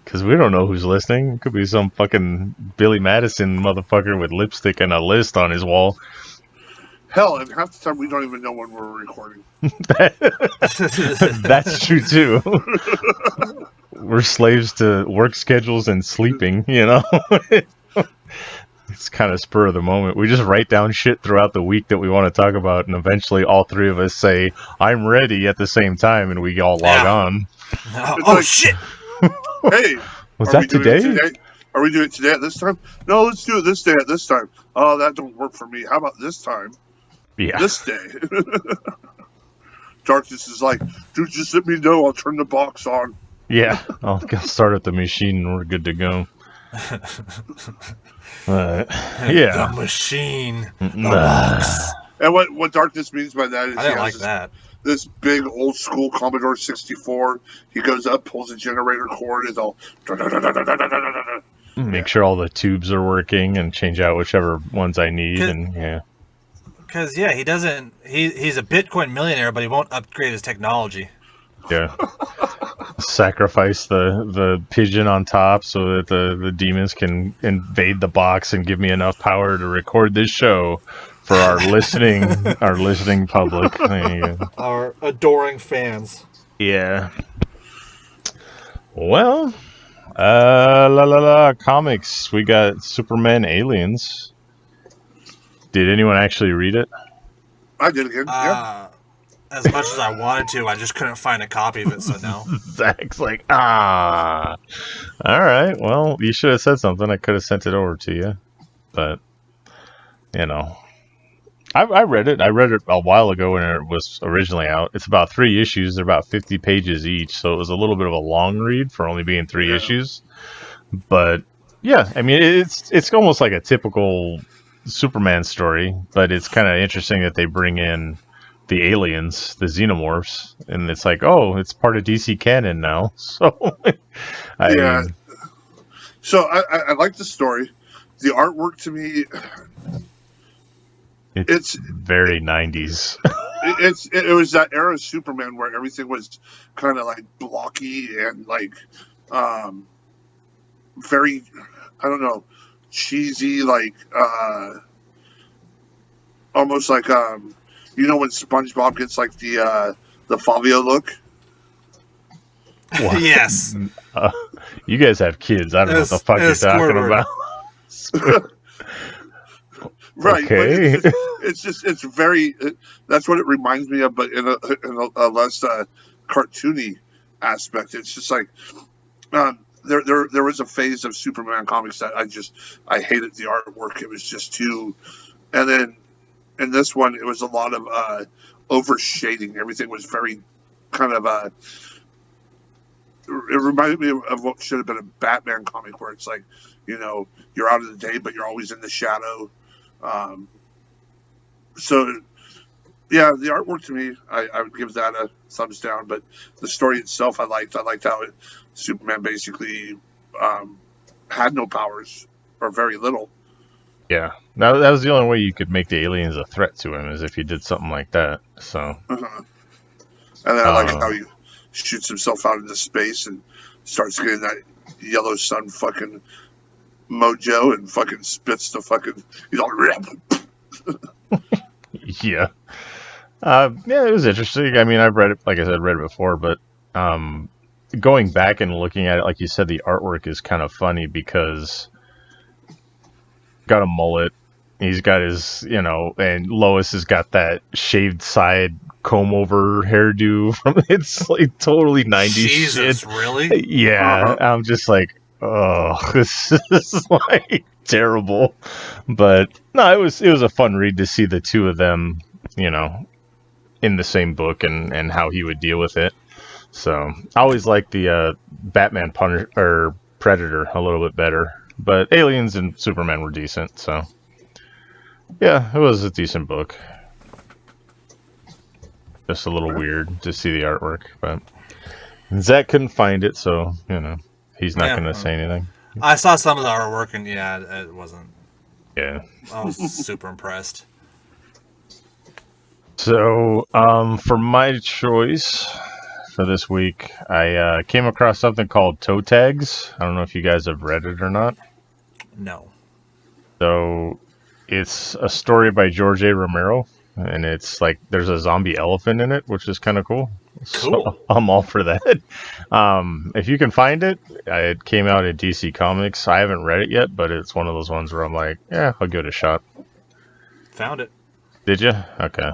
Because we don't know who's listening. It could be some fucking Billy Madison motherfucker with lipstick and a list on his wall. Hell, and half the time we don't even know when we're recording. That's true, too. We're slaves to work schedules and sleeping, It's kind of spur of the moment. We just write down shit throughout the week that we want to talk about, and eventually all three of us say, I'm ready at the same time, and we all log on. Shit! Hey, was that today? Are we doing it today at this time? No, let's do it this day at this time. Oh, that don't work for me. How about this time? Yeah. This day. Darkness is like, dude, just let me know. I'll turn the box on. Yeah, I'll start at the machine and we're good to go. The machine. The box. And what Darkness means by that is I didn't like that. This big old school Commodore 64. He goes up, pulls a generator cord, is all. Make sure all the tubes are working and change out whichever ones I need. Because he doesn't. He's a Bitcoin millionaire, but he won't upgrade his technology. Yeah. Sacrifice the pigeon on top so that the demons can invade the box and give me enough power to record this show for our listening public. There you go. Our adoring fans. Yeah. Well, comics. We got Superman Aliens. Did anyone actually read it? I did again. Yeah. As much as I wanted to, I just couldn't find a copy of it, so no. Zach's like, all right. Well, you should have said something. I could have sent it over to you, but you know, I read it. I read it a while ago when it was originally out. It's about 3 issues. They're about 50 pages each, so it was a little bit of a long read for only being 3 issues. But yeah, I mean, it's almost like a typical Superman story, but it's kind of interesting that they bring in the aliens, the xenomorphs, and it's like, oh, it's part of DC canon now. So, So I like the story. The artwork to me, it's very 90s. It was that era of Superman where everything was kind of like blocky and like very, I don't know, cheesy, like almost like you know when SpongeBob gets like the Fabio look? Yes. You guys have kids. I don't know what the fuck you're talking about. Right. Okay. It's very. That's what it reminds me of, but in a less cartoony aspect. It's just like there was a phase of Superman comics that I hated the artwork. It was just too, and then. In this one, it was a lot of overshading. Everything was very kind of it reminded me of what should have been a Batman comic, where it's like, you know, you're out of the day, but you're always in the shadow. So, yeah, the artwork to me, I would give that a thumbs down. But the story itself, I liked how Superman basically had no powers or very little. Yeah, that was the only way you could make the aliens a threat to him, is if you did something like that. So, and then I like how he shoots himself out into space and starts getting that yellow sun fucking mojo and fucking spits the fucking, you know. Yeah, it was interesting. I mean, I've read it, like I said, read it before, but going back and looking at it, like you said, the artwork is kind of funny because. Got a mullet. He's got his, you know, and Lois has got that shaved side comb over hairdo from it's like totally 90s Jesus, shit. Really? Yeah, I'm just like, oh, this is like terrible. But no, it was a fun read to see the two of them, you know, in the same book and how he would deal with it. So I always liked the Batman Predator a little bit better. But Aliens and Superman were decent, so yeah, it was a decent book. Just a little weird to see the artwork, but Zack couldn't find it, so you know he's not going to say anything. I saw some of the artwork, and yeah, it wasn't. Yeah, I was super impressed. So, for my choice for this week, I came across something called toe tags. I don't know if you guys have read it or not. No. So it's a story by George A. Romero, and it's like there's a zombie elephant in it, which is kind of cool. So I'm all for that. If you can find it, it came out at DC Comics. I haven't read it yet, but it's one of those ones where I'm like, yeah, I'll give it a shot. Found it. Did you? Okay.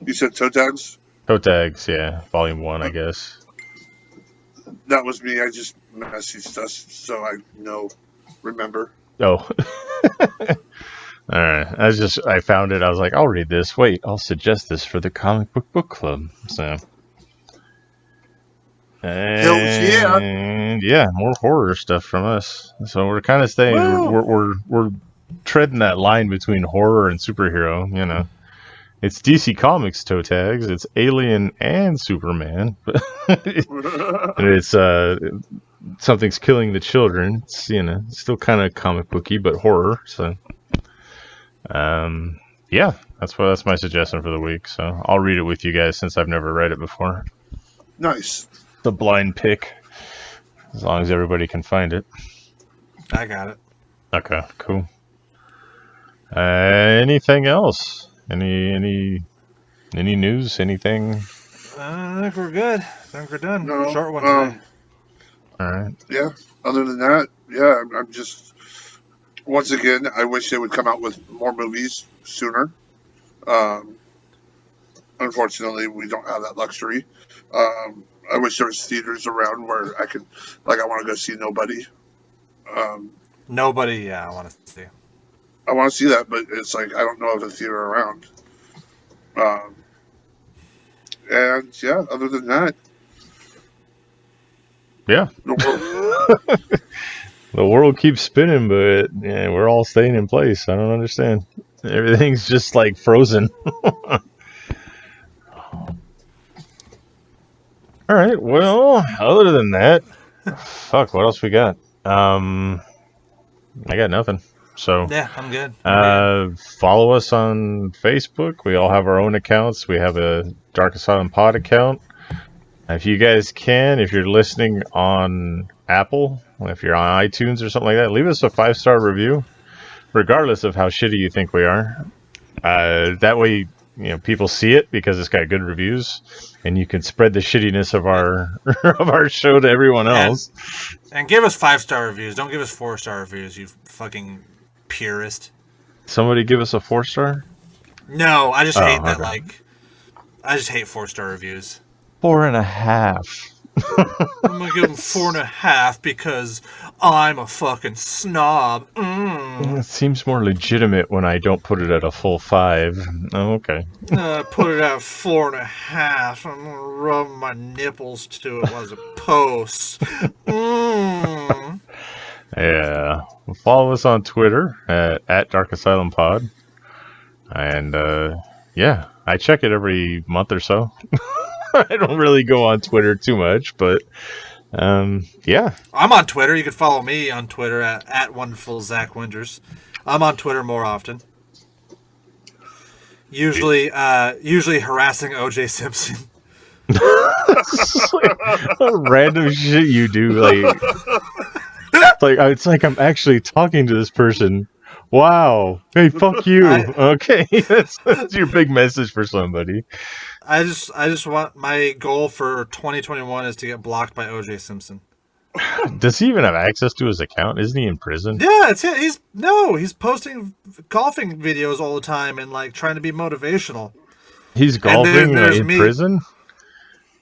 You said toe tags? Toe tags, yeah. Volume 1, I guess. That was me. I just messaged us, so I remember. Oh. All right. I found it. I was like, I'll read this. Wait, I'll suggest this for the comic book club. So. And yeah, more horror stuff from us. So we're kind of staying. We're treading that line between horror and superhero. You know, it's DC Comics toe tags. It's Alien and Superman, and it's something's killing the children. It's still kind of comic booky, but horror. So, yeah, that's my suggestion for the week. So I'll read it with you guys since I've never read it before. Nice. the blind pick, as long as everybody can find it. I got it. Okay, cool. Anything else? Any news? Anything? I think we're good. I think we're done. No. Short one today. All right. Yeah. Other than that, yeah, I'm just. Once again, I wish they would come out with more movies sooner. Unfortunately, we don't have that luxury. I wish there was theaters around where I could, like, I want to go see Nobody. Nobody, yeah, I want to see. I want to see that, but it's like I don't know of a theater around. And yeah, other than that, Yeah. The world keeps spinning, but yeah, we're all staying in place. I don't understand. Everything's just like frozen. All right. Well, other than that, fuck. What else we got? I got nothing. So Yeah, I'm good. follow us on Facebook. We all have our own accounts. We have a Dark Asylum Pod account. If you guys can, if you're listening on Apple, if you're on iTunes or something like that, leave us a 5-star review, regardless of how shitty you think we are. That way, people see it because it's got good reviews, and you can spread the shittiness of our of our show to everyone else. And give us 5-star reviews. Don't give us 4-star reviews, you fucking purist. Somebody give us a 4-star? No, I just hate that. Okay. I just hate 4-star reviews. 4.5. I'm gonna give them 4.5 because I'm a fucking snob. It seems more legitimate when I don't put it at a full 5. Oh, okay. Put it at 4.5. I'm gonna rub my nipples to it as a post. Yeah. Follow us on Twitter at Dark Asylum Pod. And yeah, I check it every month or so. I don't really go on Twitter too much, but yeah. I'm on Twitter. You can follow me on Twitter at Wonderful Zack Winters. I'm on Twitter more often. Usually harassing OJ Simpson. Random shit you do, it's like I'm actually talking to this person. Wow. Hey, fuck you. Okay, that's your big message for somebody. I just want, my goal for 2021 is to get blocked by OJ Simpson. Does he even have access to his account? Isn't he in prison? Yeah, it's it. He's posting golfing videos all the time and trying to be motivational. He's golfing in prison?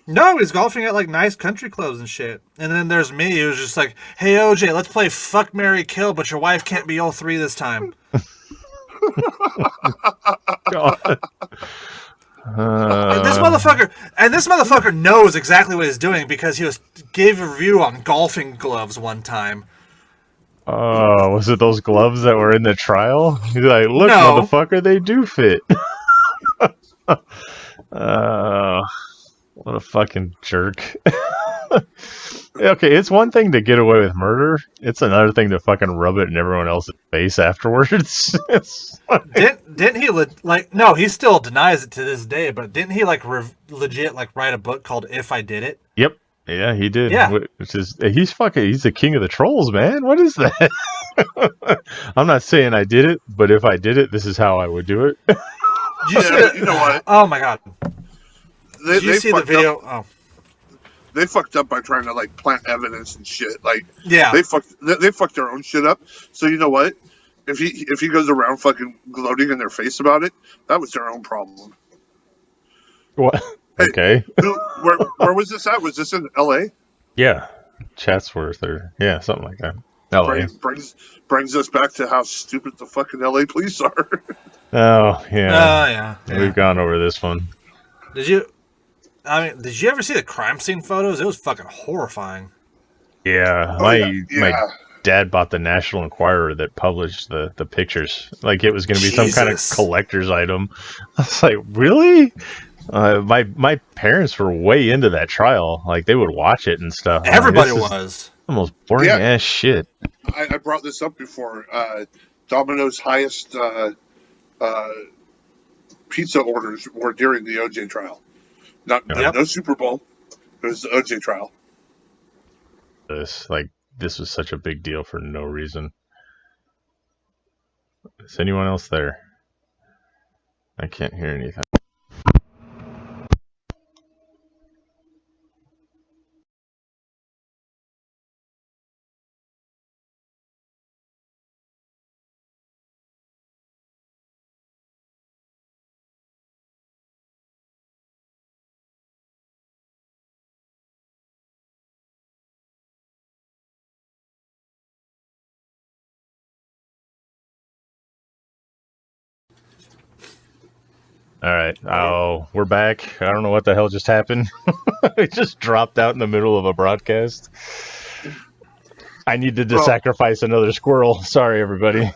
No, he's golfing at nice country clubs and shit. And then there's me who's just like, hey OJ, let's play fuck, marry, kill, but your wife can't be all three this time. God. And this motherfucker knows exactly what he's doing because he gave a review on golfing gloves one time. Oh, was it those gloves that were in the trial? He's like, look, No. motherfucker, they do fit. What a fucking jerk. Okay, it's one thing to get away with murder. It's another thing to fucking rub it in everyone else's face afterwards. Didn't he no, he still denies it to this day, but didn't he legit write a book called If I Did It? Yep. Yeah, he did. Yeah. Which is he's the king of the trolls, man. What is that? I'm not saying I did it, but if I did it, this is how I would do it. You know what? Oh my god. Did you see the video? Oh. They fucked up by trying to plant evidence and shit. Yeah. They fucked their own shit up. So you know what? If he goes around fucking gloating in their face about it, that was their own problem. What? Hey, okay. Where was this at? Was this in L.A.? Yeah, Chatsworth or something like that. L.A. Brings us back to how stupid the fucking L.A. police are. Oh yeah. Yeah. We've gone over this one. Did you ever see the crime scene photos? It was fucking horrifying. Yeah, my dad bought the National Enquirer that published the pictures. Like it was going to be some kind of collector's item. I was like, really? My parents were way into that trial. Like they would watch it and stuff. Everybody was. The most boring ass shit. I brought this up before. Domino's highest pizza orders were during the OJ trial. No Super Bowl. It was the OJ trial. This was such a big deal for no reason. Is anyone else there? I can't hear anything. All right. Oh, we're back. I don't know what the hell just happened. It just dropped out in the middle of a broadcast. I needed to sacrifice another squirrel. Sorry, everybody.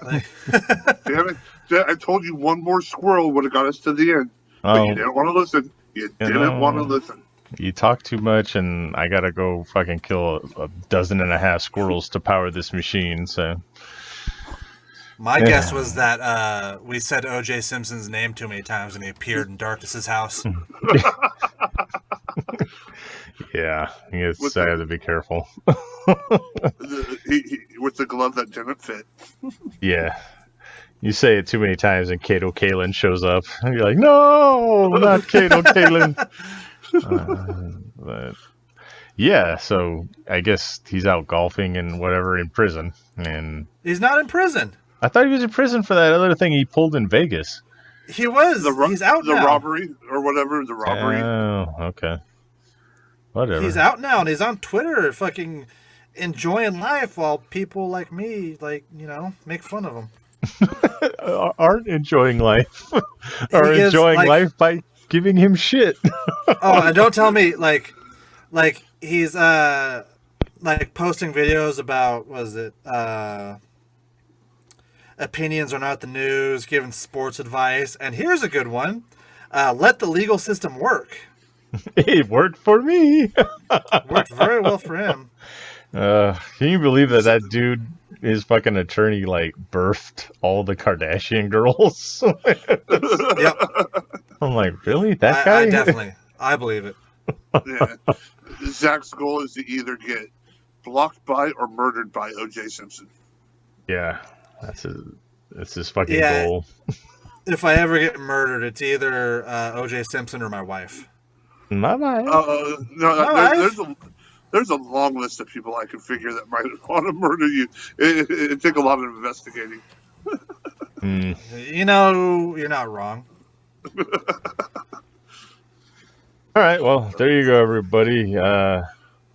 Damn it. I told you one more squirrel would have got us to the end. But you didn't want to listen. You didn't want to listen. You talk too much, and I gotta go fucking kill a dozen and a half squirrels to power this machine, so... My guess was that we said OJ Simpson's name too many times and he appeared in Darkness's house. Yeah, I have to be careful. With the glove that didn't fit. Yeah. You say it too many times and Kato Kalin shows up. And you're like, no, not Kato Kalin. But yeah, so I guess he's out golfing and whatever in prison. And he's not in prison. I thought he was in prison for that other thing he pulled in Vegas. He was. He's out now. The robbery or whatever. The robbery. Oh, okay. Whatever. He's out now and he's on Twitter fucking enjoying life while people like me, make fun of him. Aren't enjoying life. Are enjoying life by giving him shit. Oh, and don't tell me, he's, posting videos about, opinions are not the news, giving sports advice, and here's a good one. Let the legal system work. It worked for me. Worked very well for him. Can you believe that dude, his fucking attorney, birthed all the Kardashian girls? Yep. I'm like, really? That guy? I believe it. Yeah. Zack's goal is to either get blocked by or murdered by OJ Simpson. Yeah. That's his fucking goal. If I ever get murdered, it's either OJ Simpson or my wife. My wife? There's a long list of people I can figure that might want to murder you. It'd take a lot of investigating. You know, you're not wrong. All right, well, there you go, everybody.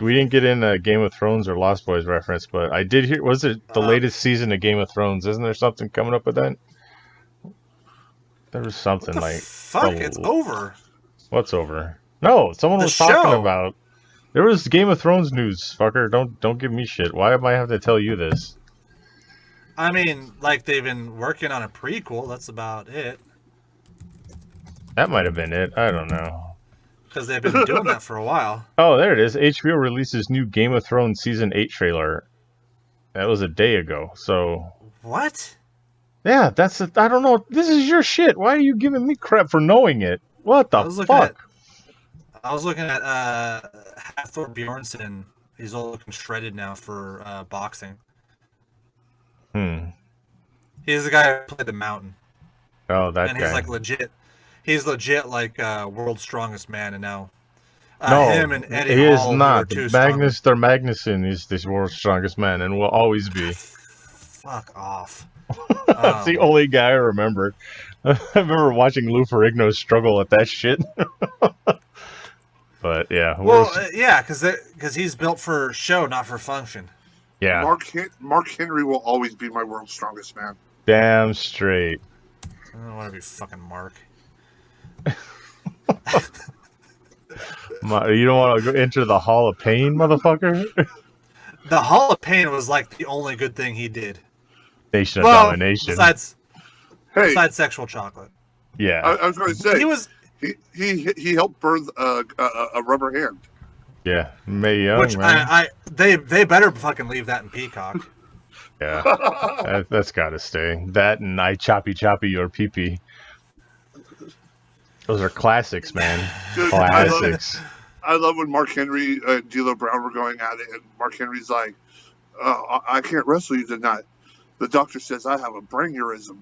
We didn't get in a Game of Thrones or Lost Boys reference, but I did hear. Was it the latest season of Game of Thrones? Isn't there something coming up with that? There was something fuck, it's over. What's over? No, someone was talking about. There was Game of Thrones news, fucker. Don't give me shit. Why am I have to tell you this? I mean, they've been working on a prequel. That's about it. That might have been it. I don't know. Because they've been doing that for a while. Oh, there it is. HBO releases new Game of Thrones Season 8 trailer. That was a day ago, so... What? Yeah, I don't know. This is your shit. Why are you giving me crap for knowing it? What the fuck? I was looking at Hathor Bjornsson. He's all looking shredded now for boxing. He's the guy who played the Mountain. Oh, that guy. And he's legit. He's legit world's strongest man, and now no, him and Eddie he Hall is not. Magnuson is the world's strongest man, and will always be. Fuck off. That's the only guy I remember. I remember watching Lou Ferrigno struggle at that shit. But yeah, because he's built for show, not for function. Yeah, Mark Henry will always be my world's strongest man. Damn straight. I don't want to be fucking Mark. You don't want to go enter the Hall of Pain, motherfucker? The Hall of Pain was the only good thing he did. Nation of Domination. Besides sexual chocolate. Yeah, I was going to say he helped birth a rubber hand. Yeah, Mae Young. Which they better fucking leave that in Peacock. Yeah, that's got to stay. That and I choppy your pee-pee. Those are classics, man. Dude, classics. I love when Mark Henry and D'Lo Brown were going at it, and Mark Henry's like, I can't wrestle you tonight. The doctor says I have a brain aneurysm.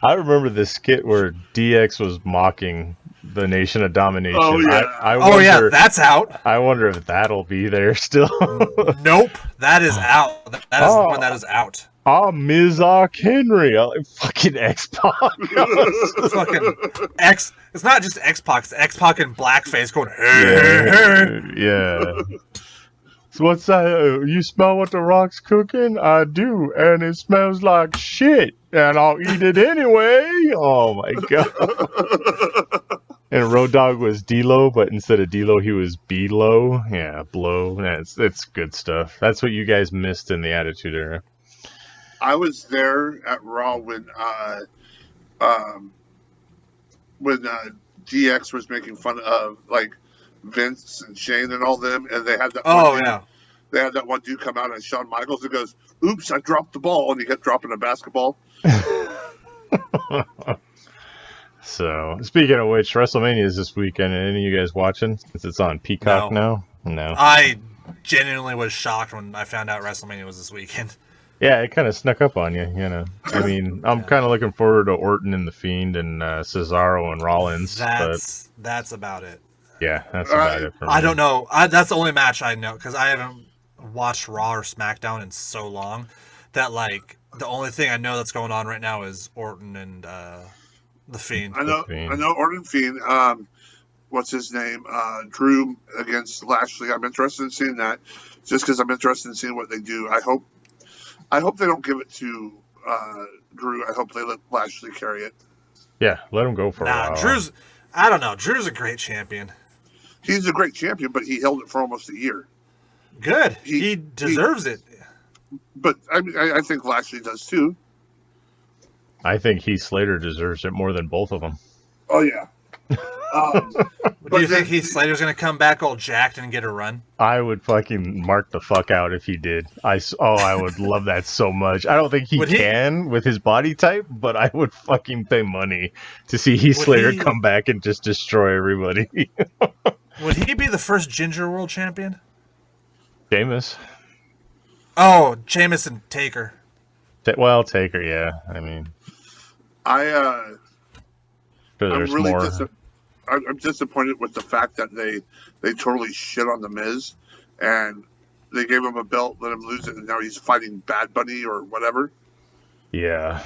I remember this skit where DX was mocking the Nation of Domination. Oh, yeah. I wonder, that's out. I wonder if that'll be there still. Nope, that is out. That is the one that is out. Ms. Henry, fucking X-Pac. Fucking X. It's not just X-Pac. It's X-Pac in blackface going, hey. Yeah. So what's that? You smell what the Rock's cooking? I do, and it smells like shit, and I'll eat it anyway. Oh my god. And Road Dogg was D-Lo, but instead of D-Lo, he was B-Lo. Yeah, Blow. Yeah, it's good stuff. That's what you guys missed in the Attitude Era. I was there at Raw when DX was making fun of like Vince and Shane and all them, and they had that. They had that one dude come out and Shawn Michaels and goes, "Oops, I dropped the ball," and he kept dropping a basketball. So, speaking of which, WrestleMania is this weekend. Any of you guys watching? Since it's on Peacock now. No. I genuinely was shocked when I found out WrestleMania was this weekend. Yeah, it kind of snuck up on you, you know. I mean, I'm kind of looking forward to Orton and The Fiend and Cesaro and Rollins. That's about it. Yeah, that's about it for me. I don't know. That's the only match I know because I haven't watched Raw or SmackDown in so long that, like, the only thing I know that's going on right now is Orton and The Fiend. I know Orton Fiend. What's his name? Drew against Lashley. I'm interested in seeing that just because I'm interested in seeing what they do. I hope they don't give it to Drew. I hope they let Lashley carry it. Yeah, let him go for a while. I don't know. Drew's a great champion. He's a great champion, but he held it for almost a year. Good. He deserves it. But I think Lashley does too. I think Heath Slater deserves it more than both of them. Oh, yeah. Do you think Heath Slater's going to come back all jacked and get a run? I would fucking mark the fuck out if he did. I would love that so much. I don't think he can with his body type, but I would fucking pay money to see Heath Slater come back and just destroy everybody. Would he be the first Ginger World Champion? Sheamus. Oh, Sheamus and Taker. Taker, yeah. I mean, I'm really more. I'm disappointed with the fact that they totally shit on the Miz, and they gave him a belt, let him lose it, and now he's fighting Bad Bunny or whatever. Yeah,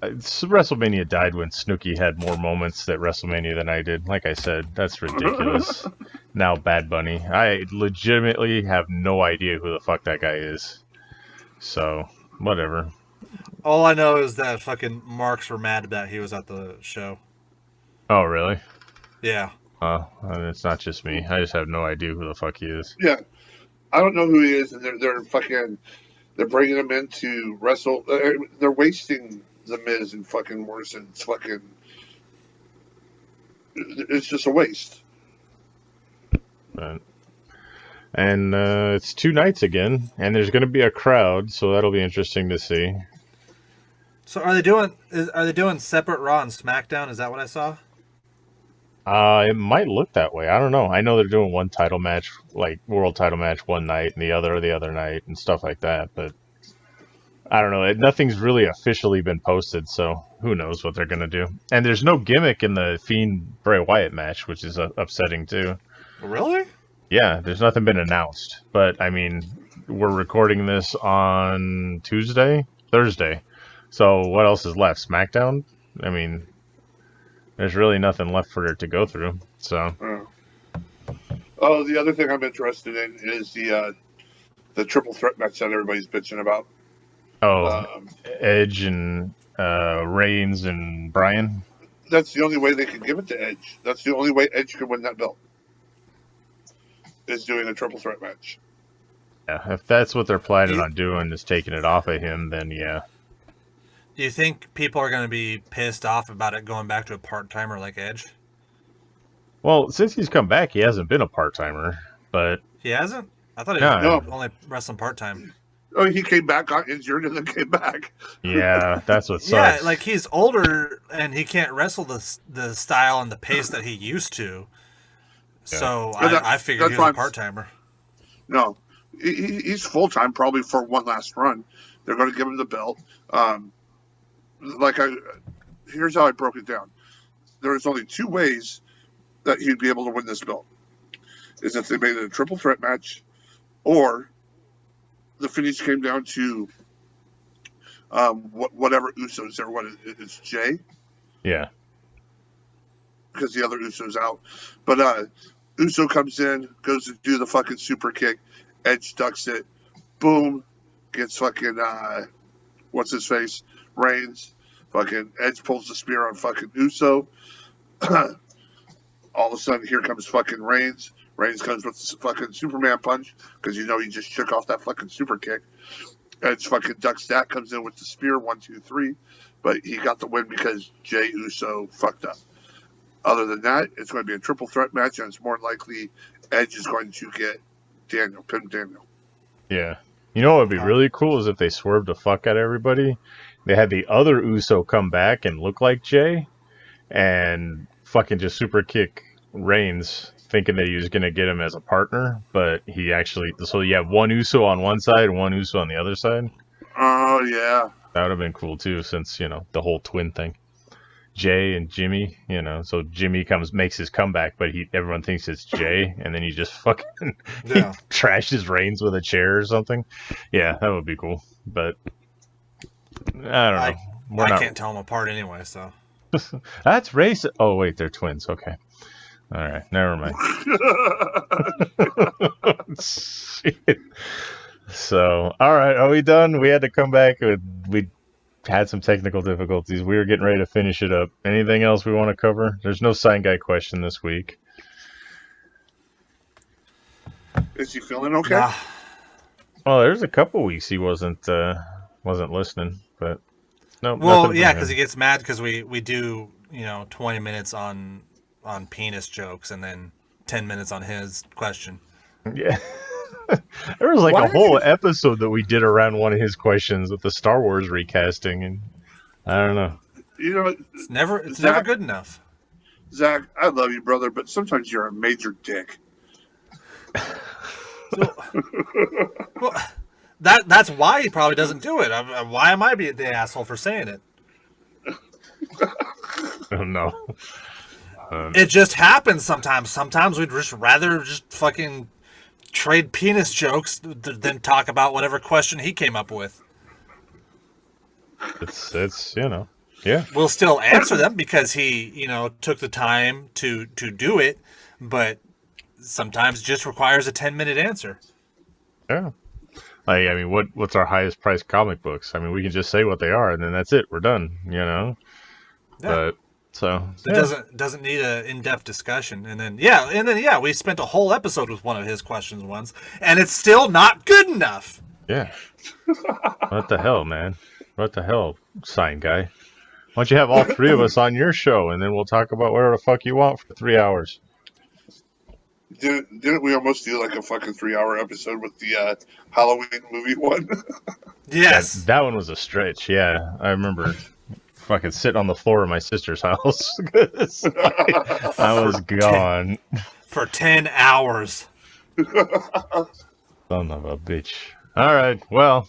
WrestleMania died when Snooki had more moments at WrestleMania than I did. Like I said, that's ridiculous. Now Bad Bunny, I legitimately have no idea who the fuck that guy is. So whatever. All I know is that fucking Marks were mad that he was at the show. Oh, really? Yeah. It's not just me. I just have no idea who the fuck he is. Yeah. I don't know who he is, and they're bringing him in to wrestle. They're wasting the Miz and fucking Morrison. It's just a waste. And it's 2 nights again, and there's going to be a crowd, so that'll be interesting to see. So are they doing separate Raw and SmackDown? Is that what I saw? It might look that way. I don't know. I know they're doing one title match, like world title match one night, and the other night, and stuff like that. But I don't know. Nothing's really officially been posted, so who knows what they're going to do. And there's no gimmick in the Fiend Bray Wyatt match, which is upsetting too. Really? Yeah, there's nothing been announced. But, I mean, we're recording this on Thursday. So what else is left? SmackDown? I mean, there's really nothing left for it to go through. So. Oh, the other thing I'm interested in is the triple threat match that everybody's bitching about. Oh, Edge and Reigns and Bryan? That's the only way they can give it to Edge. That's the only way Edge can win that belt. Is doing a triple threat match. Yeah, if that's what they're planning on doing, is taking it off of him, then yeah. Do you think people are going to be pissed off about it going back to a part-timer like Edge? Well, since he's come back, he hasn't been a part-timer, but... He hasn't? I thought he was only wrestling part-time. Oh, he came back, got injured, and then came back. Yeah, that's what Yeah, sucks. like he's older and he can't wrestle the style and the pace that he used to. Yeah. So And I figured he that's was why a part timer. no, he's full time probably for one last run. They're going to give him the belt. Here's how I broke it down. There's only two ways that he'd be able to win this belt: is if they made it a triple threat match, or the finish came down to whatever Usos there. What it's Jay, Yeah. because the other Uso's out. But Uso comes in, goes to do the fucking super kick. Edge ducks it. Boom. Gets fucking, what's his face? Reigns. Fucking Edge pulls the spear on fucking Uso. All of a sudden, here comes fucking Reigns. Reigns comes with the fucking Superman punch, because you know he just shook off that fucking super kick. Edge fucking ducks that, comes in with the spear, 1, 2, 3. But he got the win because Jey Uso fucked up. Other than that, it's going to be a triple threat match, and it's more likely Edge is going to get pin Daniel. Yeah. You know what would be really cool is if they swerved the fuck out of everybody. They had the other Uso come back and look like Jay and fucking just super kick Reigns, thinking that he was going to get him as a partner, but he actually... So you have one Uso on one side and one Uso on the other side? Oh, yeah. That would have been cool, too, since, the whole twin thing. Jay and Jimmy, so Jimmy makes his comeback, but everyone thinks it's Jay, and then he just fucking he trashes Reigns with a chair or something. Yeah, that would be cool, but I don't know. I can't tell them apart anyway, so. That's racist. Oh, wait, they're twins. Okay. All right, never mind. Shit. So, all right, are we done? We had to come back. We had some technical difficulties. We were getting ready to finish it up. Anything else we want to cover? There's no sign guy question this week. Is he feeling okay? Nah. Well, there's a couple weeks he wasn't listening, but no. Well, yeah, because he gets mad because we do 20 minutes on penis jokes and then 10 minutes on his question. Yeah. There was a whole episode that we did around one of his questions with the Star Wars recasting, and I don't know. It's never good enough. Zach, I love you, brother, but sometimes you're a major dick. Well, that's why he probably doesn't do it. Why am I being the asshole for saying it? Oh no. It just happens sometimes. Sometimes we'd just rather just fucking trade penis jokes than talk about whatever question he came up with. It's yeah. We'll still answer them because he took the time to do it, but sometimes just requires a 10-minute answer. Yeah. What's our highest priced comic books? We can just say what they are and then that's it. We're done, Yeah. But so it doesn't need an in-depth discussion. And then we spent a whole episode with one of his questions once, and it's still not good enough. Yeah. What the hell, man? What the hell, sign guy? Why don't you have all three of us on your show, and then we'll talk about whatever the fuck you want for 3 hours? Didn't we almost do a fucking 3-hour episode with the Halloween movie one? Yes. That one was a stretch, yeah. I remember fucking sitting on the floor of my sister's house. I was gone. For 10 hours. Son of a bitch. All right, well,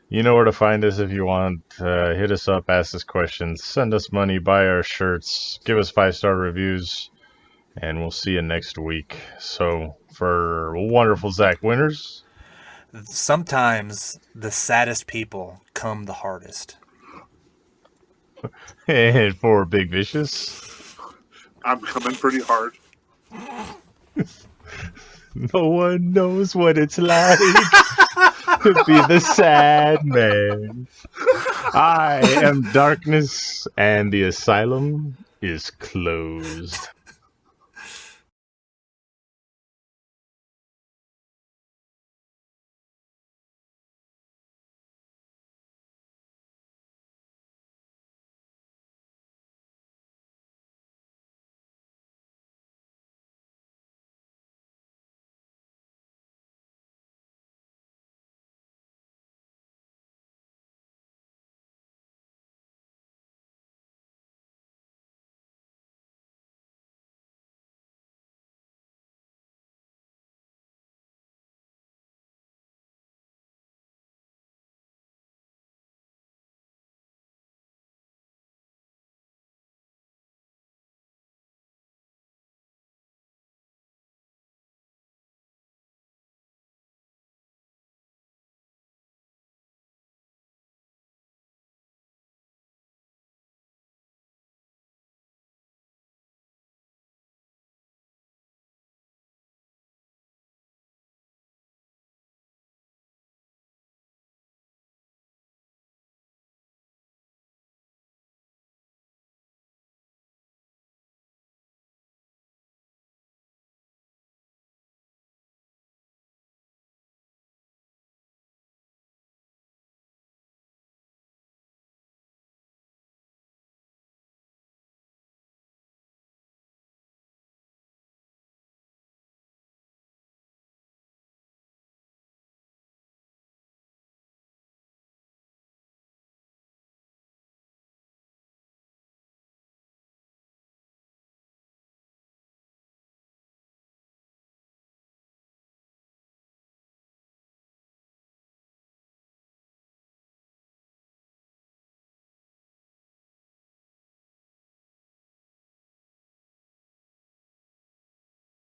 you know where to find us if you want. Hit us up, ask us questions, send us money, buy our shirts, give us 5-star reviews, and we'll see you next week. So, for wonderful Zack Winters. Sometimes the saddest people come the hardest. And for Big Vicious. I'm coming pretty hard. No one knows what it's like to be the sad man. I am darkness, and the asylum is closed.